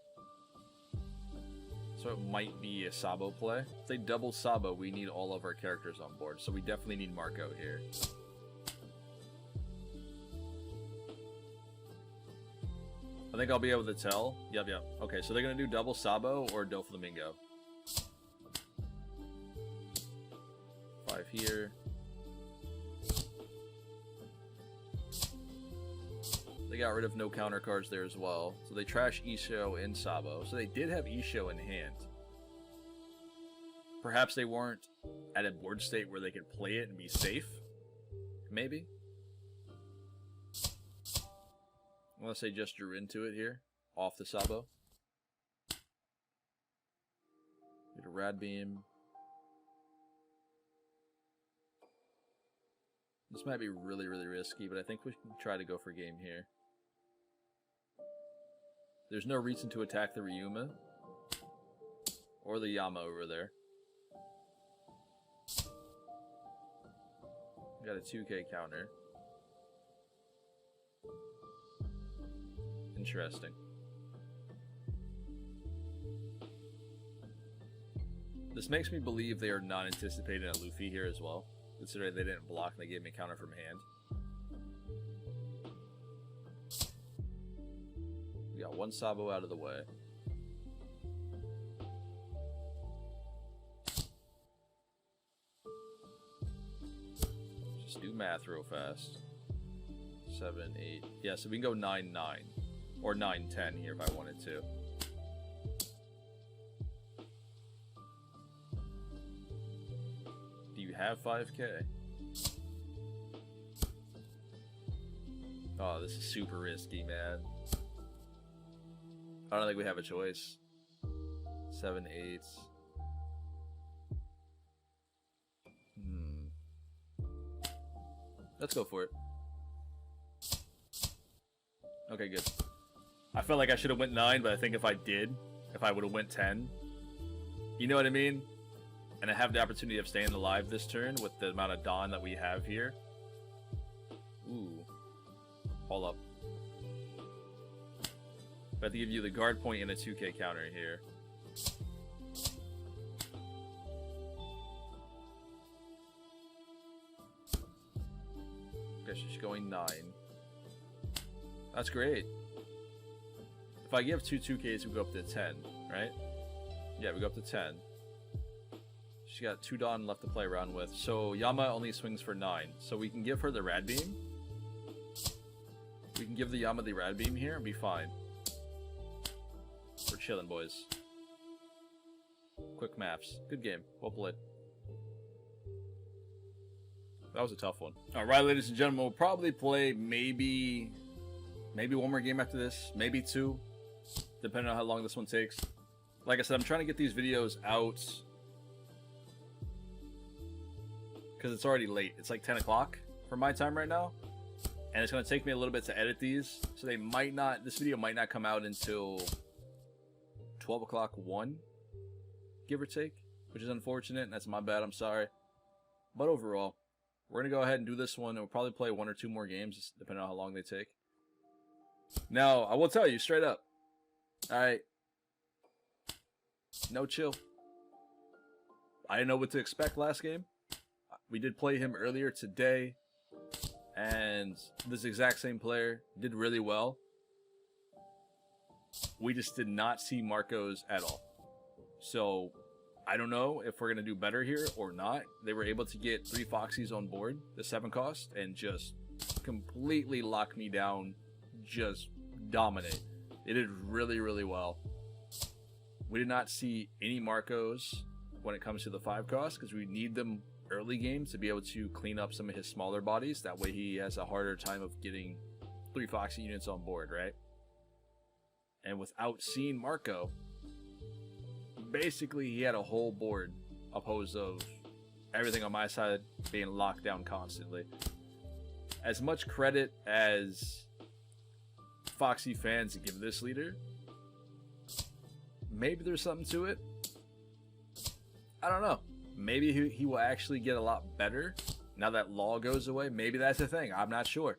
So it might be a Sabo play. If they double Sabo, we need all of our characters on board, so we definitely need Marco here. I think I'll be able to tell. Yep. Okay, so they're going to do double Sabo or Doflamingo. 5 here. They got rid of no counter cards there as well. So they trash Isho and Sabo. So they did have Isho in hand. Perhaps they weren't at a board state where they could play it and be safe. Maybe. Unless they just drew into it here. Off the Sabo. Get a Rad Beam. This might be really, really risky, but I think we can try to go for game here. There's no reason to attack the Ryuma or the Yama over there. Got a 2k counter. Interesting. This makes me believe they are not anticipating a Luffy here as well. Considering they didn't block and they gave me a counter from hand. We got 1 Sabo out of the way. Just do math real fast. 7, 8. Yeah, so we can go 9, 9. Or 9, 10 here if I wanted to. Do you have 5k? Oh, this is super risky, man. I don't think we have a choice. 7, 8. Let's go for it. Okay, good. I felt like I should have went 9, but I think if I did, if I would have went 10. You know what I mean? And I have the opportunity of staying alive this turn with the amount of Dawn that we have here. Ooh. Hold up. I have to give you the guard point and a 2k counter here. Guess she's going 9. That's great. If I give 2Ks, we go up to 10, right? Yeah, we go up to 10. She got 2 Dawn left to play around with. So Yama only swings for 9. So we can give her the Rad Beam. We can give the Yama the Rad Beam here and be fine. We're chilling, boys. Quick maps. Good game. Well played. That was a tough one. Alright, ladies and gentlemen, we'll probably play maybe one more game after this. Maybe 2. Depending on how long this one takes. Like I said, I'm trying to get these videos out because it's already late. It's like 10 o'clock for my time right now. And it's going to take me a little bit to edit these. So they might not, this video might not come out until 12 o'clock 1, give or take. Which is unfortunate, and that's my bad, I'm sorry. But overall, we're going to go ahead and do this one, and we'll probably play 1 or 2 more games, depending on how long they take. Now, I will tell you, straight up. Alright. No chill. I didn't know what to expect last game. We did play him earlier today. And this exact same player did really well. We just did not see Marcos at all. So, I don't know if we're going to do better here or not. They were able to get 3 Foxies on board, the 7 cost, and just completely lock me down. Just dominate. They did really, really well. We did not see any Marcos when it comes to the 5 cost because we need them early games to be able to clean up some of his smaller bodies. That way he has a harder time of getting 3 Foxy units on board, right? And without seeing Marco, basically he had a whole board opposed of everything on my side being locked down constantly. As much credit as Foxy fans give this leader, maybe there's something to it. I don't know. Maybe he will actually get a lot better now that law goes away. Maybe that's the thing. I'm not sure.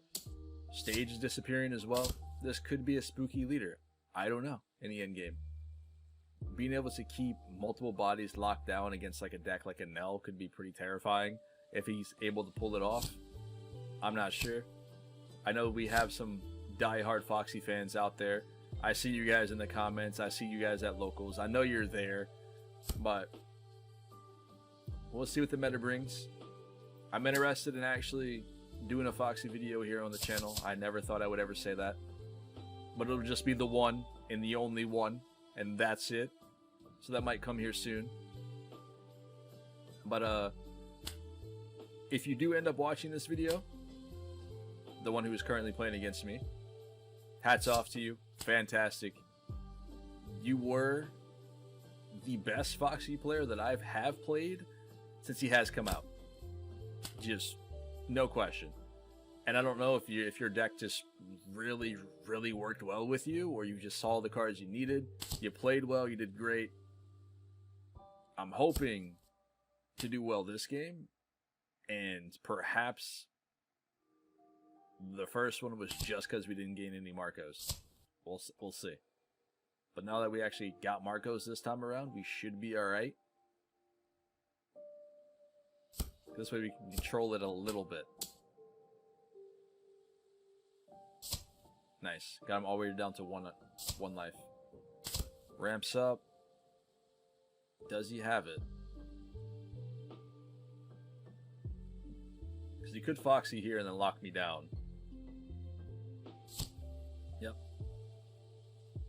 Stage is disappearing as well. This could be a spooky leader. I don't know in the end game. Being able to keep multiple bodies locked down against like a deck like a Nell could be pretty terrifying if he's able to pull it off. I'm not sure. I know we have some diehard Foxy fans out there. I see you guys in the comments. I see you guys at locals. I know you're there, but we'll see what the meta brings. I'm interested in actually doing a Foxy video here on the channel. I never thought I would ever say that, but it'll just be the one and the only one, and that's it. So that might come here soon. But if you do end up watching this video, the one who is currently playing against me, hats off to you. Fantastic. You were the best Foxy player that I have played since he has come out. Just no question. And I don't know if your deck just really, really worked well with you, or you just saw the cards you needed. You played well, you did great. I'm hoping to do well this game, and perhaps the first one was just because we didn't gain any Marcos. We'll see. But now that we actually got Marcos this time around, we should be alright. This way we can control it a little bit. Nice. Got him all the way down to one life. Ramps up. Does he have it? Because he could Foxy here and then lock me down. Yep.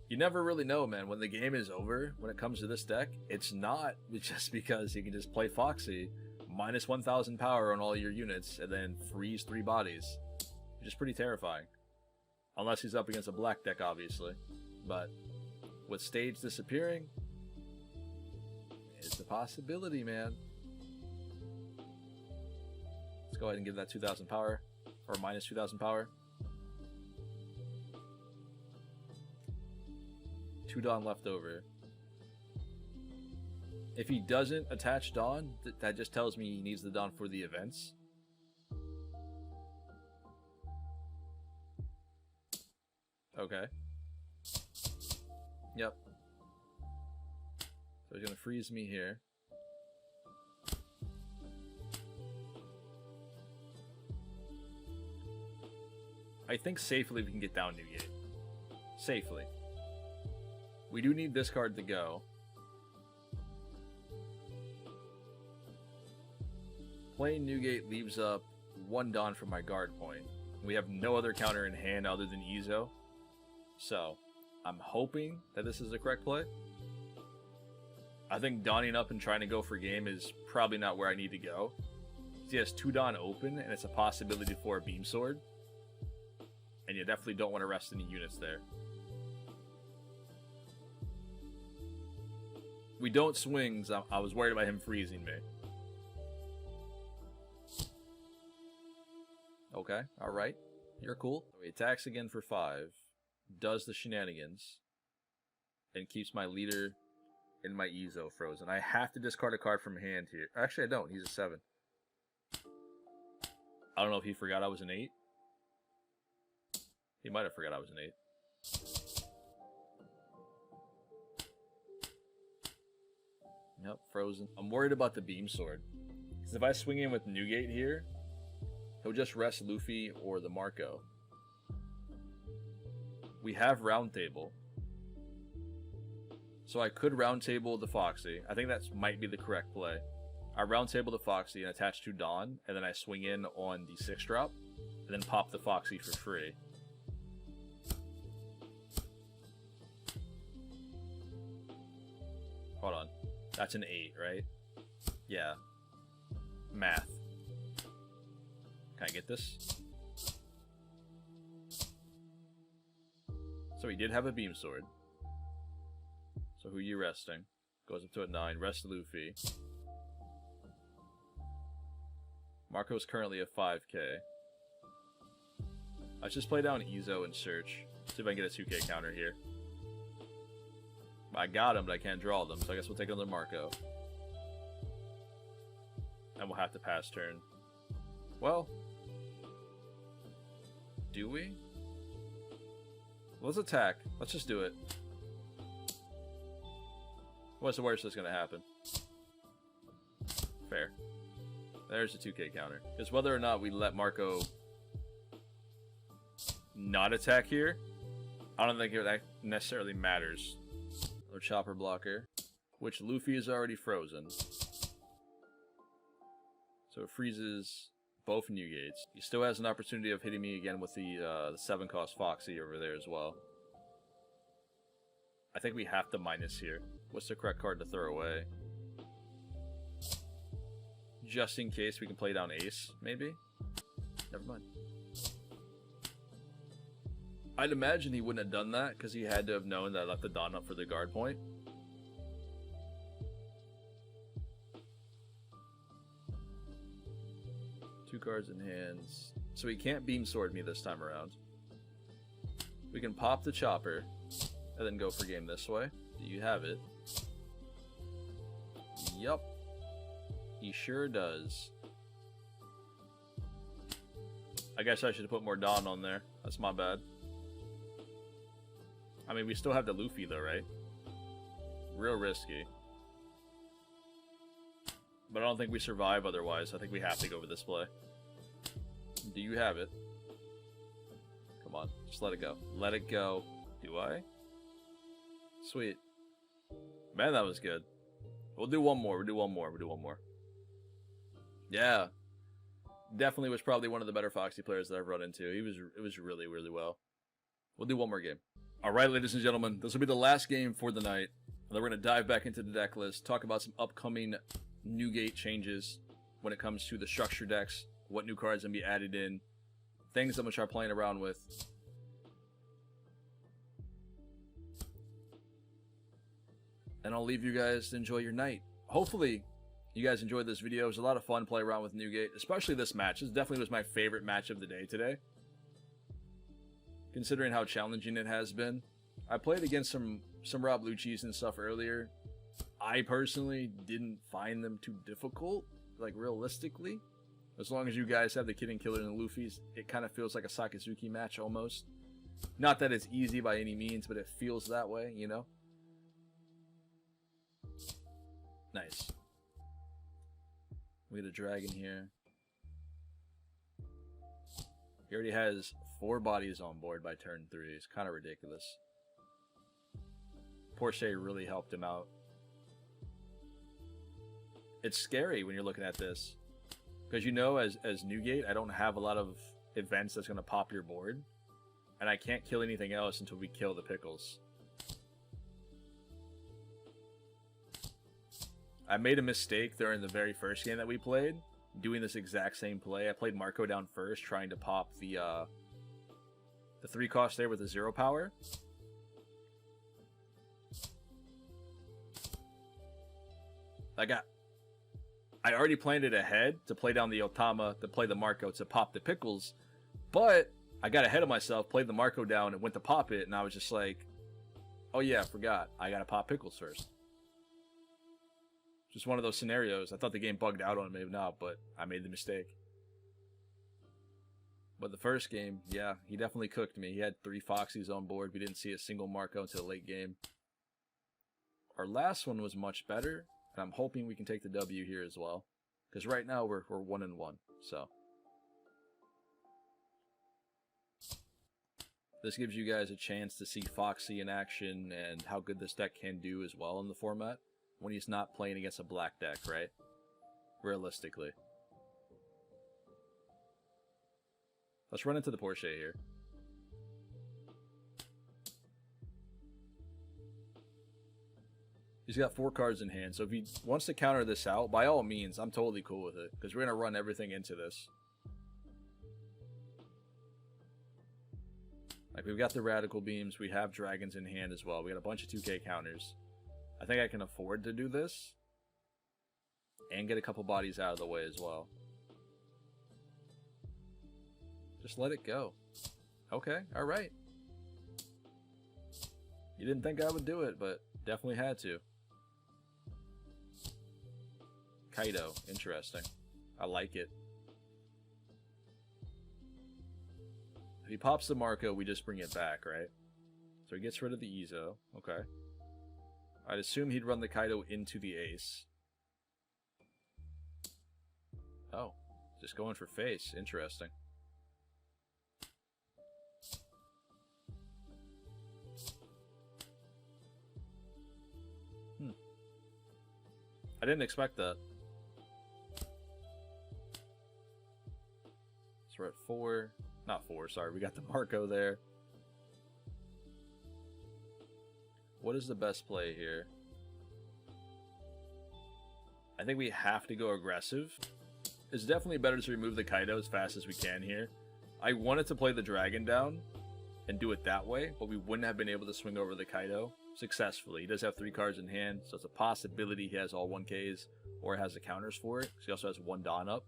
You never really know, man. When the game is over, when it comes to this deck, it's not just because you can just play Foxy, minus 1,000 power on all your units, and then freeze 3 bodies. Which is pretty terrifying. Unless he's up against a black deck, obviously. But with stage disappearing, it's a possibility, man. Let's go ahead and give that 2,000 power, or minus 2,000 power. 2 Dawn left over. If he doesn't attach Dawn, that just tells me he needs the Dawn for the events. Okay. Yep. So he's gonna freeze me here. I think safely we can get down Newgate. Safely. We do need this card to go. Playing Newgate leaves up 1 Dawn from my guard point. We have no other counter in hand other than Izou. So, I'm hoping that this is the correct play. I think Dawning up and trying to go for game is probably not where I need to go. He has 2 Dawn open, and it's a possibility for a Beam Sword. And you definitely don't want to rest any units there. We don't swing, so I was worried about him freezing me. Okay, alright. You're cool. He attacks again for 5. Does the shenanigans. And keeps my leader and my Izou frozen. I have to discard a card from hand here. Actually, I don't. He's a 7. I don't know if he forgot I was an 8. He might have forgot I was an 8. Yep, frozen. I'm worried about the Beam Sword. Because if I swing in with Newgate here, he'll just rest Luffy or the Marco. We have Round Table. So I could Round Table the Foxy. I think that might be the correct play. I Round Table the Foxy and attach to Dawn, and then I swing in on the 6-drop, and then pop the Foxy for free. Hold on. That's an 8, right? Yeah. Math. Can I get this? So he did have a Beam Sword. So who are you resting? Goes up to a 9. Rest Luffy. Marco's currently at 5k. Let's just play down Izou and search. See if I can get a 2k counter here. I got him, but I can't draw them, so I guess we'll take another Marco. And we'll have to pass turn. Well, do we? Let's attack. Let's just do it. What's the worst that's going to happen? Fair. There's a 2k counter. Because whether or not we let Marco not attack here, I don't think it necessarily matters. Another chopper blocker, which Luffy is already frozen. So it freezes both Newgates. He still has an opportunity of hitting me again with the 7-cost Foxy over there as well. I think we have to minus here. What's the correct card to throw away? Just in case we can play down Ace, maybe? Never mind. I'd imagine he wouldn't have done that because he had to have known that I left the Dawn up for the guard point. Two cards in hands. So he can't Beam Sword me this time around. We can pop the chopper and then go for game this way. Do you have it? Yup. He sure does. I guess I should have put more Dawn on there. That's my bad. I mean, we still have the Luffy though, right? Real risky. But I don't think we survive otherwise. I think we have to go with this play. Do you have it? Come on, just let it go. Let it go. Do I? Sweet. Man, that was good. We'll do one more. We'll do one more. We'll do one more. Yeah. Definitely was probably one of the better Foxy players that I've run into. It was really, really well. We'll do one more game. Alright, ladies and gentlemen, this will be the last game for the night. And then we're going to dive back into the deck list, talk about some upcoming Newgate changes when it comes to the structure decks, what new cards going to be added in, things that I'm going to start playing around with. And I'll leave you guys to enjoy your night. Hopefully, you guys enjoyed this video. It was a lot of fun playing around with Newgate, especially this match. This definitely was my favorite match of the day today, considering how challenging it has been. I played against some Rob Lucci's and stuff earlier. I personally didn't find them too difficult, like realistically. As long as you guys have the Kitten Killer and the Luffy's, it kind of feels like a Sakazuki match almost. Not that it's easy by any means, but it feels that way, you know? Nice. We get a dragon here. He already has 4 bodies on board by turn 3. It's kind of ridiculous. Porsche really helped him out. It's scary when you're looking at this. Because you know, as Newgate, I don't have a lot of events that's going to pop your board. And I can't kill anything else until we kill the pickles. I made a mistake during the very first game that we played, doing this exact same play. I played Marco down first, trying to pop the 3-cost there with a 0 power. I already planned it ahead to play down the Otama, to play the Marco, to pop the pickles, but I got ahead of myself, played the Marco down, and went to pop it, and I was just like, oh yeah, I forgot. I gotta pop pickles first. Just one of those scenarios. I thought the game bugged out on me, maybe not, but I made the mistake. But the first game, yeah, he definitely cooked me. He had 3 Foxies on board. We didn't see a single Marco until the late game. Our last one was much better, and I'm hoping we can take the W here as well. Because right now we're 1-1, so. This gives you guys a chance to see Foxy in action and how good this deck can do as well in the format. When he's not playing against a black deck, right? Realistically. Let's run into the Porsche here. He's got 4 cards in hand, so if he wants to counter this out, by all means, I'm totally cool with it. Because we're going to run everything into this. Like, we've got the Radical Beams, we have Dragons in hand as well. We got a bunch of 2K counters. I think I can afford to do this. And get a couple bodies out of the way as well. Just let it go. Okay, alright. You didn't think I would do it, but definitely had to. Kaido, interesting. I like it. If he pops the Marco, we just bring it back, right? So he gets rid of the Izou. Okay. I'd assume he'd run the Kaido into the ace. Oh, just going for face. Interesting. I didn't expect that. So we're at 4. Not 4, sorry. We got the Marco there. What is the best play here? I think we have to go aggressive. It's definitely better to remove the Kaido as fast as we can here. I wanted to play the Dragon down and do it that way, but we wouldn't have been able to swing over the Kaido successfully. He does have 3 cards in hand, so it's a possibility he has all 1Ks or has the counters for it. He also has 1 Dawn up.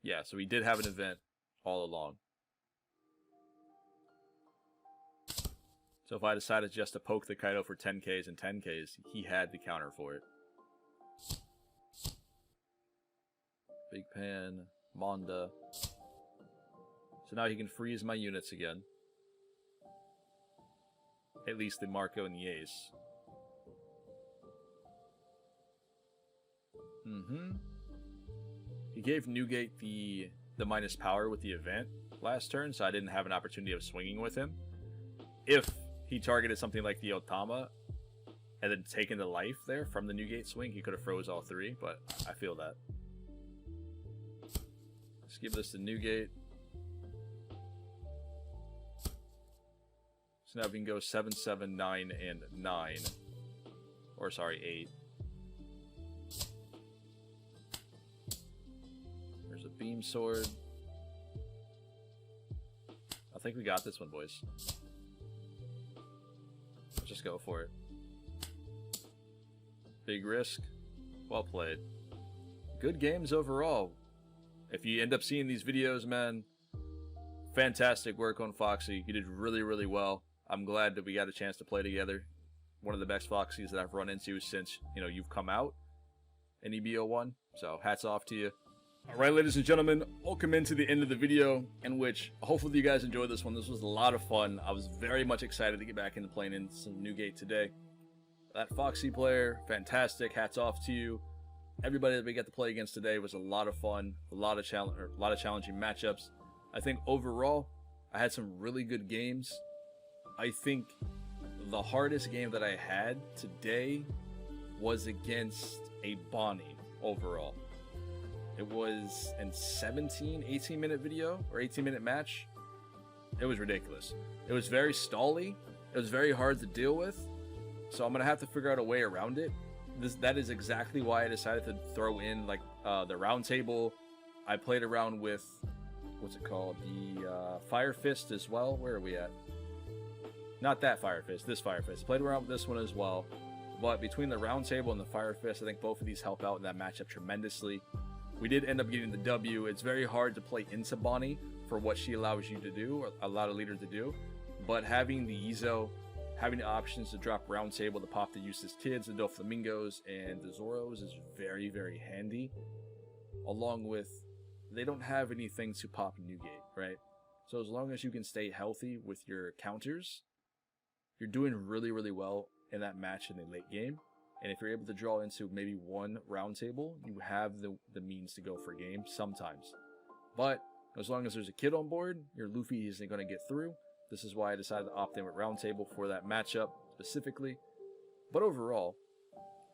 Yeah, so he did have an event all along. So if I decided just to poke the Kaido for 10Ks and 10Ks, he had the counter for it. Big Pan, Monda. So now he can freeze my units again. At least the Marco and the Ace. He gave Newgate the minus power with the event last turn, so I didn't have an opportunity of swinging with him. If he targeted something like the Otama and then taken the life there from the Newgate swing, he could have froze all 3, but I feel that. Let's give this to Newgate. So now we can go 7, 7, 9, and 9. Or sorry, 8. There's a beam sword. I think we got this one, boys. Let's just go for it. Big risk. Well played. Good games overall. If you end up seeing these videos, man, fantastic work on Foxy. You did really, really well. I'm glad that we got a chance to play together. one of the best Foxies that I've run into since, you know, you've come out in EB01. So hats off to you. Alright, ladies and gentlemen, welcome into the end of the video, in which hopefully you guys enjoyed this one. This was a lot of fun. I was very much excited to get back into playing in some Newgate today. That Foxy player, fantastic. Hats off to you. Everybody that we got to play against today was a lot of fun, a lot of challenging matchups. I think overall, I had some really good games. I think the hardest game that I had today was against a Bonnie overall. It was a 18-minute video or 18-minute match. It was ridiculous. It was very stally. It was very hard to deal with. So I'm gonna have to figure out a way around it. That is exactly why I decided to throw in like the round table. I played around with what's it called, the Fire Fist as well. Where are we at? Not that Fire Fist. This Fire Fist. Played around with this one as well. But between the round table and the Fire Fist, I think both of these help out in that matchup tremendously. We did end up getting the W. It's very hard to play into Bonnie for what she allows you to do, or allow a leader to do. But having the Izou, having the options to drop round table to pop the Eustace Kids, the Doflamingos, and the Zoros is very, very handy. Along with, they don't have anything to pop Newgate, right? So as long as you can stay healthy with your counters, you're doing really, really well in that match in the late game. And if you're able to draw into maybe one round table, you have the means to go for a game sometimes. But as long as there's a kid on board, your Luffy isn't going to get through. This is why I decided to opt in with round table for that matchup specifically. But overall,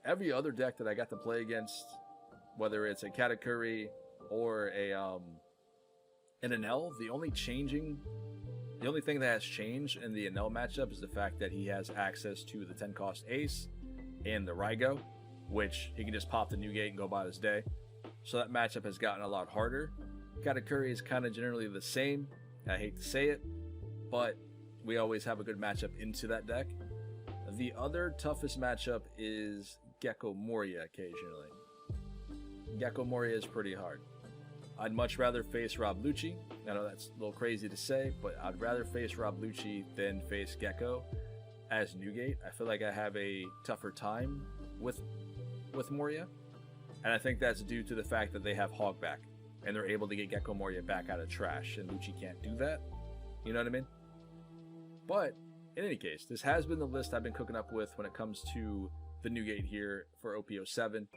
every other deck that I got to play against, whether it's a Katakuri or an Enel, the only thing that has changed in the Enel matchup is the fact that he has access to the 10-cost Ace and the Raigo, which he can just pop the Newgate and go about his day. So that matchup has gotten a lot harder. Katakuri is kind of generally the same. I hate to say it, but we always have a good matchup into that deck. The other toughest matchup is Gecko Moria occasionally. Gecko Moria is pretty hard. I'd much rather face Rob Lucci. I know that's a little crazy to say, but I'd rather face Rob Lucci than face Gecko as Newgate. I feel like I have a tougher time with Moria, and I think that's due to the fact that they have Hogback, and they're able to get Gecko Moria back out of trash, and Lucci can't do that. You know what I mean? But in any case, this has been the list I've been cooking up with when it comes to the Newgate here for OP07.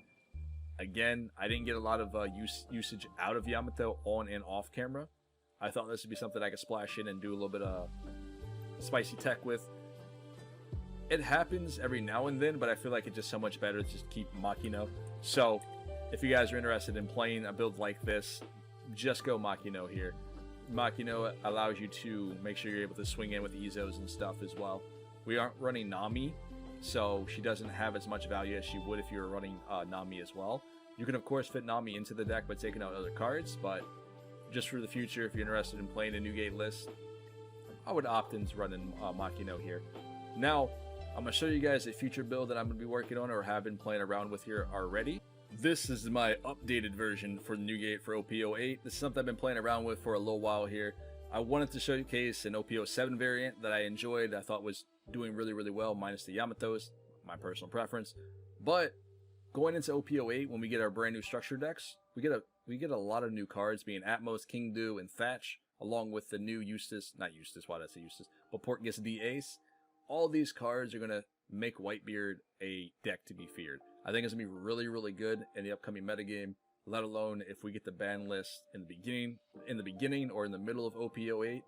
Again, I didn't get a lot of usage out of Yamato on and off camera. I thought this would be something I could splash in and do a little bit of spicy tech with. It happens every now and then, but I feel like it's just so much better to just keep Makino. So, if you guys are interested in playing a build like this, just go Makino here. Makino allows you to make sure you're able to swing in with Izous and stuff as well. We aren't running Nami, so she doesn't have as much value as she would if you were running Nami as well. You can of course fit Nami into the deck by taking out other cards, but just for the future, if you're interested in playing a Newgate list, I would opt into running Makino here. Now, I'm going to show you guys a future build that I'm going to be working on or have been playing around with here already. This is my updated version for Newgate for OP08. This is something I've been playing around with for a little while here. I wanted to showcase an OP07 variant that I enjoyed, I thought was doing really, really well, minus the Yamatos, my personal preference. But going into OP08, when we get our brand new structure decks, we get a lot of new cards, being Atmos, King Do, and Thatch, along with the new not Eustace, why did I say Eustace? But Portgas D Ace. All these cards are going to make Whitebeard a deck to be feared. I think it's going to be really, really good in the upcoming metagame, let alone if we get the ban list in the beginning or in the middle of OP08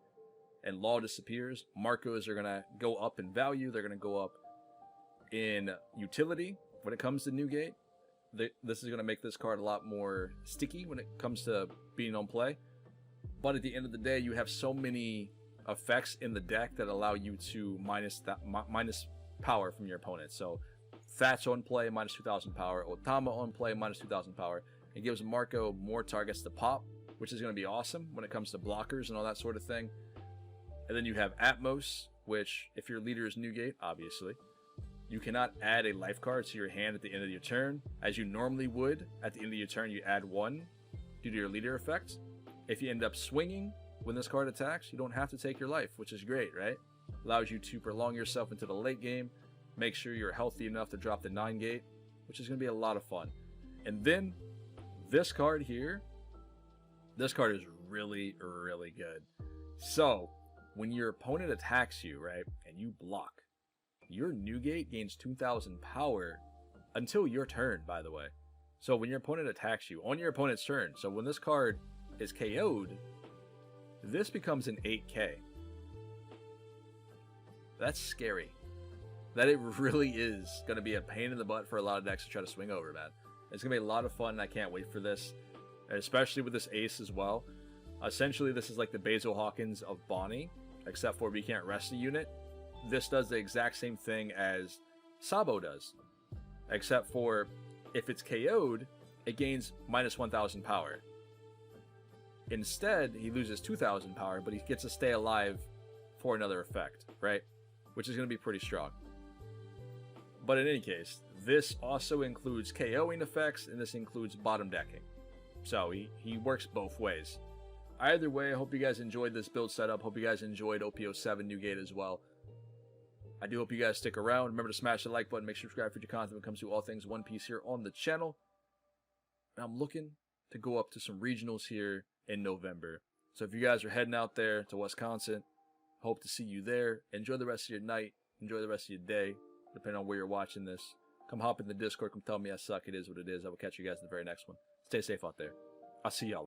and Law disappears. Marcos are going to go up in value. They're going to go up in utility when it comes to Newgate. This is going to make this card a lot more sticky when it comes to being on play. But at the end of the day, you have so many effects in the deck that allow you to minus power from your opponent. So Thatch on play, minus 2,000 power. Otama on play, minus 2,000 power. It gives Marco more targets to pop, which is going to be awesome when it comes to blockers and all that sort of thing. And then you have Atmos, which, if your leader is Newgate, obviously, you cannot add a life card to your hand at the end of your turn. As you normally would, at the end of your turn, you add one due to your leader effect. If you end up swinging when this card attacks, you don't have to take your life, which is great, right? Allows you to prolong yourself into the late game. make sure you're healthy enough to drop the 9 gate, which is going to be a lot of fun. And then this card here, this card is really, really good. So when your opponent attacks you, right, and you block, your Newgate gains 2,000 power until your turn, by the way. So when your opponent attacks you, on your opponent's turn, so when this card is KO'd, this becomes an 8k. That's scary. That it really is going to be a pain in the butt for a lot of decks to try to swing over, man. It's going to be a lot of fun, and I can't wait for this. Especially with this ace as well. Essentially, this is like the Basil Hawkins of Bonnie, except for we can't rest a unit. This does the exact same thing as Sabo does. Except for, if it's KO'd, it gains minus 1,000 power. Instead, he loses 2,000 power, but he gets to stay alive for another effect, right? Which is going to be pretty strong. But in any case, this also includes KOing effects, and this includes bottom decking. So he works both ways. Either way, I hope you guys enjoyed this build setup. Hope you guys enjoyed OP07 Newgate as well. I do hope you guys stick around. Remember to smash the like button. Make sure to subscribe for future content when it comes to all things One Piece here on the channel. And I'm looking to go up to some regionals here in November. So if you guys are heading out there to Wisconsin, hope to see you there. Enjoy the rest of your night. Enjoy the rest of your day, depending on where you're watching this. Come hop in the Discord. Come tell me I suck. It is what it is. I will catch you guys in the very next one. Stay safe out there. I'll see y'all.